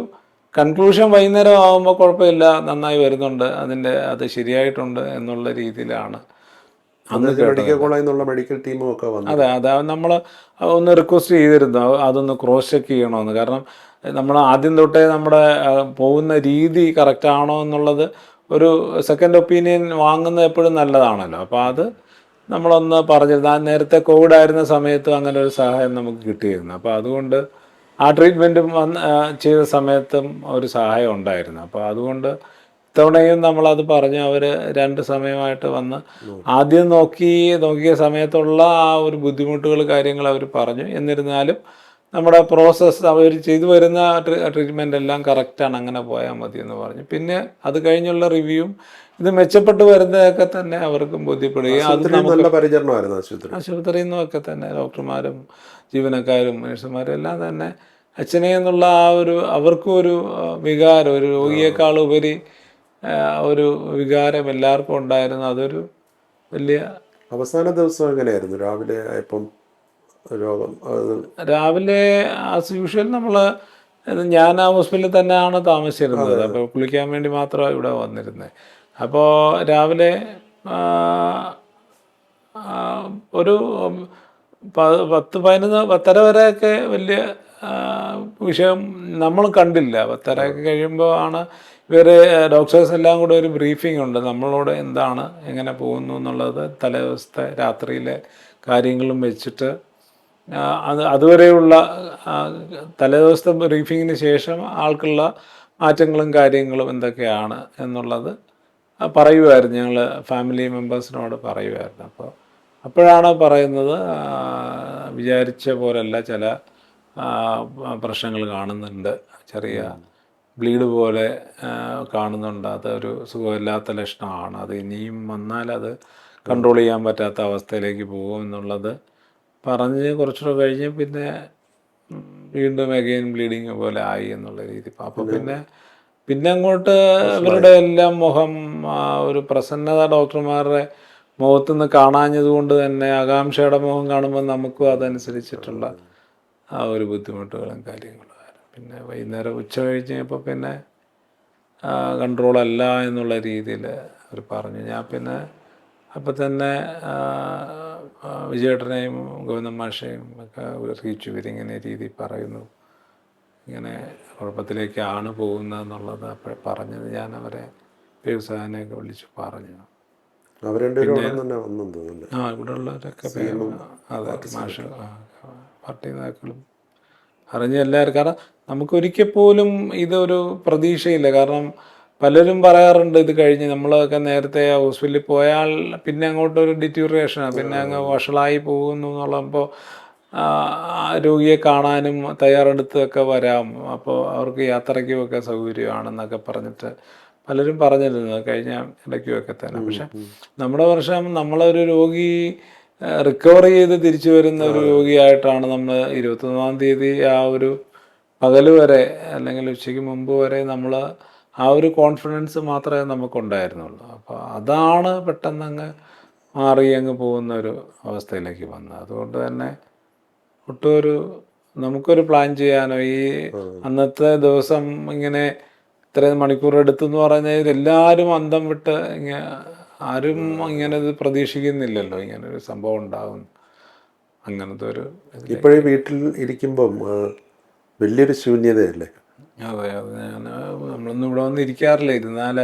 കൺക്ലൂഷൻ വൈകുന്നേരം ആകുമ്പോൾ കുഴപ്പമില്ല, നന്നായി വരുന്നുണ്ട്, അത് ശരിയായിട്ടുണ്ട് എന്നുള്ള രീതിയിലാണ് മെഡിക്കൽ കോളേജിൽ നിന്നുള്ള മെഡിക്കൽ ടീമും ഒക്കെ വന്നു. അതെ, നമ്മൾ ഒന്ന് റിക്വസ്റ്റ് ചെയ്തിരുന്നു അതൊന്ന് ക്രോസ് ചെക്ക് ചെയ്യണമെന്ന്. കാരണം നമ്മൾ ആദ്യം തൊട്ടേ നമ്മുടെ പോകുന്ന രീതി കറക്റ്റാണോ എന്നുള്ളത് ഒരു സെക്കൻഡ് ഒപ്പീനിയൻ വാങ്ങുന്നത് എപ്പോഴും നല്ലതാണല്ലോ. അപ്പോൾ അത് നമ്മളൊന്ന് പറഞ്ഞിരുന്നു. നേരത്തെ കോവിഡ് ആയിരുന്ന സമയത്തും അങ്ങനെ ഒരു സഹായം നമുക്ക് കിട്ടിയിരുന്നു. അപ്പോൾ അതുകൊണ്ട് ആ ട്രീറ്റ്മെൻറ്റും ചെയ്ത സമയത്തും ഒരു സഹായം ഉണ്ടായിരുന്നു. അപ്പോൾ അതുകൊണ്ട് ഇത്തവണയും നമ്മളത് പറഞ്ഞു. അവർ 2 സമയമായിട്ട് വന്ന് ആദ്യം നോക്കിയ സമയത്തുള്ള ആ ഒരു ബുദ്ധിമുട്ടുകൾ കാര്യങ്ങൾ അവർ പറഞ്ഞു. എന്നിരുന്നാലും നമ്മുടെ പ്രോസസ്സ് അവർ ചെയ്തു വരുന്ന ട്രീറ്റ്മെൻ്റ് എല്ലാം കറക്റ്റാണ്, അങ്ങനെ പോയാൽ മതി എന്ന് പറഞ്ഞു. പിന്നെ അത് കഴിഞ്ഞുള്ള റിവ്യൂവും ഇത് മെച്ചപ്പെട്ട് വരുന്നതൊക്കെ തന്നെ അവർക്കും ബോധ്യപ്പെടുകയും ആശുപത്രിയിൽ നിന്നൊക്കെ തന്നെ ഡോക്ടർമാരും ജീവനക്കാരും നഴ്സുമാരും എല്ലാം തന്നെ അച്ഛനെ എന്നുള്ള ആ ഒരു അവർക്കും ഒരു വികാരം, ഒരു രോഗിയേക്കാളുപരി ഒരു വികാരം എല്ലാവർക്കും ഉണ്ടായിരുന്നു. അതൊരു വലിയ. അവസാന ദിവസം എങ്ങനെയായിരുന്നു? രാവിലെ ആയപ്പം രാവിലെ ആസ് യൂഷ്വൽ ഞാൻ ആ ഹോസ്പിറ്റലിൽ തന്നെയാണ് താമസിച്ചിരുന്നത്. അപ്പോൾ കുളിക്കാൻ വേണ്ടി മാത്രമാണ് ഇവിടെ വന്നിരുന്നത്. അപ്പോൾ രാവിലെ ഒരു 10-11 10:30 വരെയൊക്കെ വലിയ വിഷയം നമ്മൾ കണ്ടില്ല. 10:30 കഴിയുമ്പോൾ ആണ് ഇവർ ഡോക്ടേഴ്സ് എല്ലാം കൂടെ ഒരു ബ്രീഫിംഗ് ഉണ്ട് നമ്മളോട് എന്താണ് എങ്ങനെ പോകുന്നു എന്നുള്ളത് തലേദിവസത്തെ രാത്രിയിലെ കാര്യങ്ങളും വെച്ചിട്ട് അതുവരെയുള്ള തലേദിവസത്തെ ബ്രീഫിങ്ങിന് ശേഷം ആൾക്കുള്ള മാറ്റങ്ങളും കാര്യങ്ങളും എന്തൊക്കെയാണ് എന്നുള്ളത് പറയുമായിരുന്നു. ഞങ്ങൾ ഫാമിലി മെമ്പേഴ്സിനോട് പറയുമായിരുന്നു. അപ്പോഴാണ് പറയുന്നത് വിചാരിച്ച പോലല്ല ചില പ്രശ്നങ്ങൾ കാണുന്നുണ്ട്, ചെറിയ ബ്ലീഡ് പോലെ കാണുന്നുണ്ട്, അതൊരു സുഖമില്ലാത്ത ലക്ഷണമാണ്, അത് ഇനിയും വന്നാൽ അത് കൺട്രോൾ ചെയ്യാൻ പറ്റാത്ത അവസ്ഥയിലേക്ക് പോകും എന്നുള്ളത് പറഞ്ഞ് കുറച്ചുകൂടെ കഴിഞ്ഞ് പിന്നെ വീണ്ടും അഗെയിൻ ബ്ലീഡിങ് പോലെ ആയി എന്നുള്ള രീതി. അപ്പോൾ പിന്നെ അങ്ങോട്ട് ഇവരുടെ എല്ലാം മുഖം ഒരു പ്രസന്നത ഡോക്ടർമാരുടെ മുഖത്തുനിന്ന് കാണാഞ്ഞത് കൊണ്ട് തന്നെ ആകാംക്ഷയുടെ മുഖം കാണുമ്പോൾ നമുക്കും അതനുസരിച്ചിട്ടുള്ള ആ ഒരു ബുദ്ധിമുട്ടുകളും കാര്യങ്ങളും ആയിരുന്നു. പിന്നെ വൈകുന്നേരം ഉച്ച കഴിഞ്ഞപ്പോൾ പിന്നെ കൺട്രോളല്ല എന്നുള്ള രീതിയിൽ അവർ പറഞ്ഞു. ഞാൻ പിന്നെ അപ്പം തന്നെ വിജയേട്ടനെയും ഗോവിന്ദൻ മാഷയും ഒക്കെ അറിയിച്ചു, ഇവരിങ്ങനെ രീതി പറയുന്നു, ഇങ്ങനെ കുഴപ്പത്തിലേക്കാണ് പോകുന്നതെന്നുള്ളത് അപ്പോൾ പറഞ്ഞത്. ഞാൻ അവരെ വ്യവസായനെയൊക്കെ വിളിച്ച് പറഞ്ഞു. ഇവിടെ ഉള്ളവരൊക്കെ അതെ മാഷ് പാർട്ടി നേതാക്കളും അറിഞ്ഞ എല്ലാവരും. കാരണം നമുക്കൊരിക്കൽ പോലും ഇതൊരു പ്രതീക്ഷയില്ല. കാരണം പലരും പറയാറുണ്ട് ഇത് കഴിഞ്ഞ് നമ്മളൊക്കെ നേരത്തെ ഹോസ്പിറ്റലിൽ പോയാൽ പിന്നെ അങ്ങോട്ടൊരു ഡിറ്റീറിയേഷനാണ്, പിന്നെ അങ്ങ് വഷളായി പോകുന്നു എന്നുള്ളപ്പോൾ രോഗിയെ കാണാനും തയ്യാറെടുത്തൊക്കെ വരാം, അപ്പോൾ അവർക്ക് യാത്രയ്ക്കുമൊക്കെ സൗകര്യമാണെന്നൊക്കെ പറഞ്ഞിട്ട് പലരും പറഞ്ഞിരുന്നു കഴിഞ്ഞ ഇടയ്ക്കുമൊക്കെ തന്നെ. പക്ഷെ നമ്മുടെ വർഷം നമ്മളൊരു രോഗി റിക്കവർ ചെയ്ത് തിരിച്ചു വരുന്ന ഒരു രോഗിയായിട്ടാണ് നമ്മൾ 21-ാം തീയതി ആ ഒരു പകൽ വരെ അല്ലെങ്കിൽ ഉച്ചയ്ക്ക് മുമ്പ് വരെ നമ്മൾ ആ ഒരു കോൺഫിഡൻസ് മാത്രമേ നമുക്കുണ്ടായിരുന്നുള്ളൂ. അപ്പോൾ അതാണ് പെട്ടെന്ന് അങ്ങ് മാറി അങ്ങ് പോകുന്ന ഒരു അവസ്ഥയിലേക്ക് വന്നത്. അതുകൊണ്ട് തന്നെ ഒട്ടൊരു നമുക്കൊരു പ്ലാൻ ചെയ്യാനോ ഈ അന്നത്തെ ദിവസം ഇങ്ങനെ ഇത്രയും മണിക്കൂർ എടുത്തെന്ന് പറഞ്ഞാൽ എല്ലാവരും അന്തം വിട്ട് ആരും ഇങ്ങനെ ഇത് പ്രതീക്ഷിക്കുന്നില്ലല്ലോ, ഇങ്ങനൊരു സംഭവം ഉണ്ടാകും. അങ്ങനത്തെ ഒരു ഇപ്പോഴേ വീട്ടിൽ ഇരിക്കുമ്പം വലിയൊരു ശൂന്യതയല്ലേ? അതെ നമ്മളൊന്നും ഇവിടെ വന്ന് ഇരിക്കാറില്ല. ഇരുന്നാൽ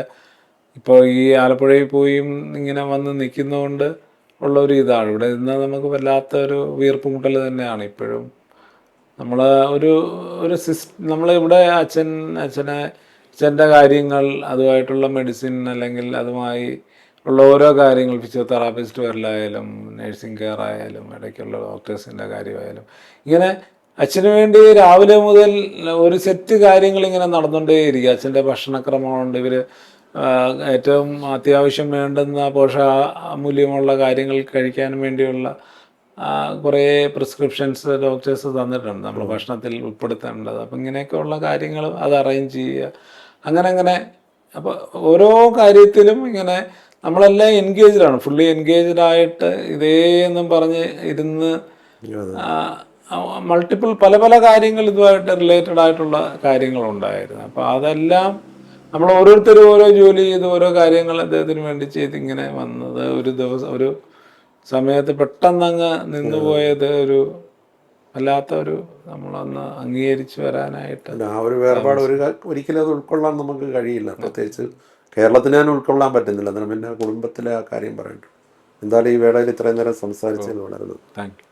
ഇപ്പോൾ ഈ ആലപ്പുഴയിൽ പോയും ഇങ്ങനെ വന്ന് നിൽക്കുന്നതുകൊണ്ട് ഉള്ളൊരു ഇതാണ്. ഇവിടെ ഇരുന്നാൽ നമുക്ക് വല്ലാത്തൊരു വീർപ്പ് മുട്ടൽ തന്നെയാണ് ഇപ്പോഴും. നമ്മൾ നമ്മളിവിടെ അച്ഛൻ്റെ കാര്യങ്ങൾ, അതുമായിട്ടുള്ള മെഡിസിൻ അല്ലെങ്കിൽ അതുമായി ഉള്ള ഓരോ കാര്യങ്ങൾ, ഫിസിയോതെറാപ്പിസ്റ്റ് വരലായാലും നേഴ്സിംഗ് കെയർ ആയാലും ഇടയ്ക്കുള്ള ഡോക്ടേഴ്സിൻ്റെ കാര്യമായാലും ഇങ്ങനെ അച്ഛന് വേണ്ടി രാവിലെ മുതൽ ഒരു സെറ്റ് കാര്യങ്ങൾ ഇങ്ങനെ നടന്നുകൊണ്ടേയിരിക്കും. അച്ഛൻ്റെ ഭക്ഷണക്രമമുണ്ട്, ഇവർ ഏറ്റവും അത്യാവശ്യം വേണ്ടുന്ന പോഷകമൂല്യമുള്ള കാര്യങ്ങൾ കഴിക്കാൻ വേണ്ടിയുള്ള കുറേ പ്രിസ്ക്രിപ്ഷൻസ് ഡോക്ടേഴ്സ് തന്നിട്ടുണ്ട് നമ്മൾ ഭക്ഷണത്തിൽ ഉൾപ്പെടുത്തേണ്ടത്. അപ്പം ഇങ്ങനെയൊക്കെ ഉള്ള കാര്യങ്ങൾ അത് അറേഞ്ച് ചെയ്യുക, അങ്ങനെ. അപ്പോൾ ഓരോ കാര്യത്തിലും ഇങ്ങനെ നമ്മളെല്ലാം എൻഗേജ്ഡാണ്, ഫുള്ളി എൻഗേജ്ഡായിട്ട് ഇതേന്നും പറഞ്ഞ് ഇരുന്ന് മൾട്ടിപ്പിൾ പല കാര്യങ്ങൾ ഇതുമായിട്ട് റിലേറ്റഡ് ആയിട്ടുള്ള കാര്യങ്ങളുണ്ടായിരുന്നു. അപ്പോൾ അതെല്ലാം നമ്മൾ ഓരോരുത്തരും ഓരോ ജോലി ചെയ്ത് ഓരോ കാര്യങ്ങൾ അദ്ദേഹത്തിന് വേണ്ടി ചെയ്ത് ഇങ്ങനെ വന്നത് ഒരു ദിവസം ഒരു സമയത്ത് പെട്ടെന്നങ്ങ് നിന്നുപോയത് ഒരു വല്ലാത്ത ഒരു നമ്മളൊന്ന് അംഗീകരിച്ച് വരാനായിട്ട് ആ ഒരു വേർപാട് ഒരിക്കലും അത് ഉൾക്കൊള്ളാൻ നമുക്ക് കഴിയില്ല. പ്രത്യേകിച്ച് കേരളത്തിന് തന്നെ ഉൾക്കൊള്ളാൻ പറ്റുന്നില്ല. അന്നേരം പിന്നെ കുടുംബത്തിലെ ആ കാര്യം പറയണ്ടു. എന്തായാലും ഈ വേളയിൽ ഇത്രയും നേരം സംസാരിച്ചതിന് വളരെ താങ്ക് യു.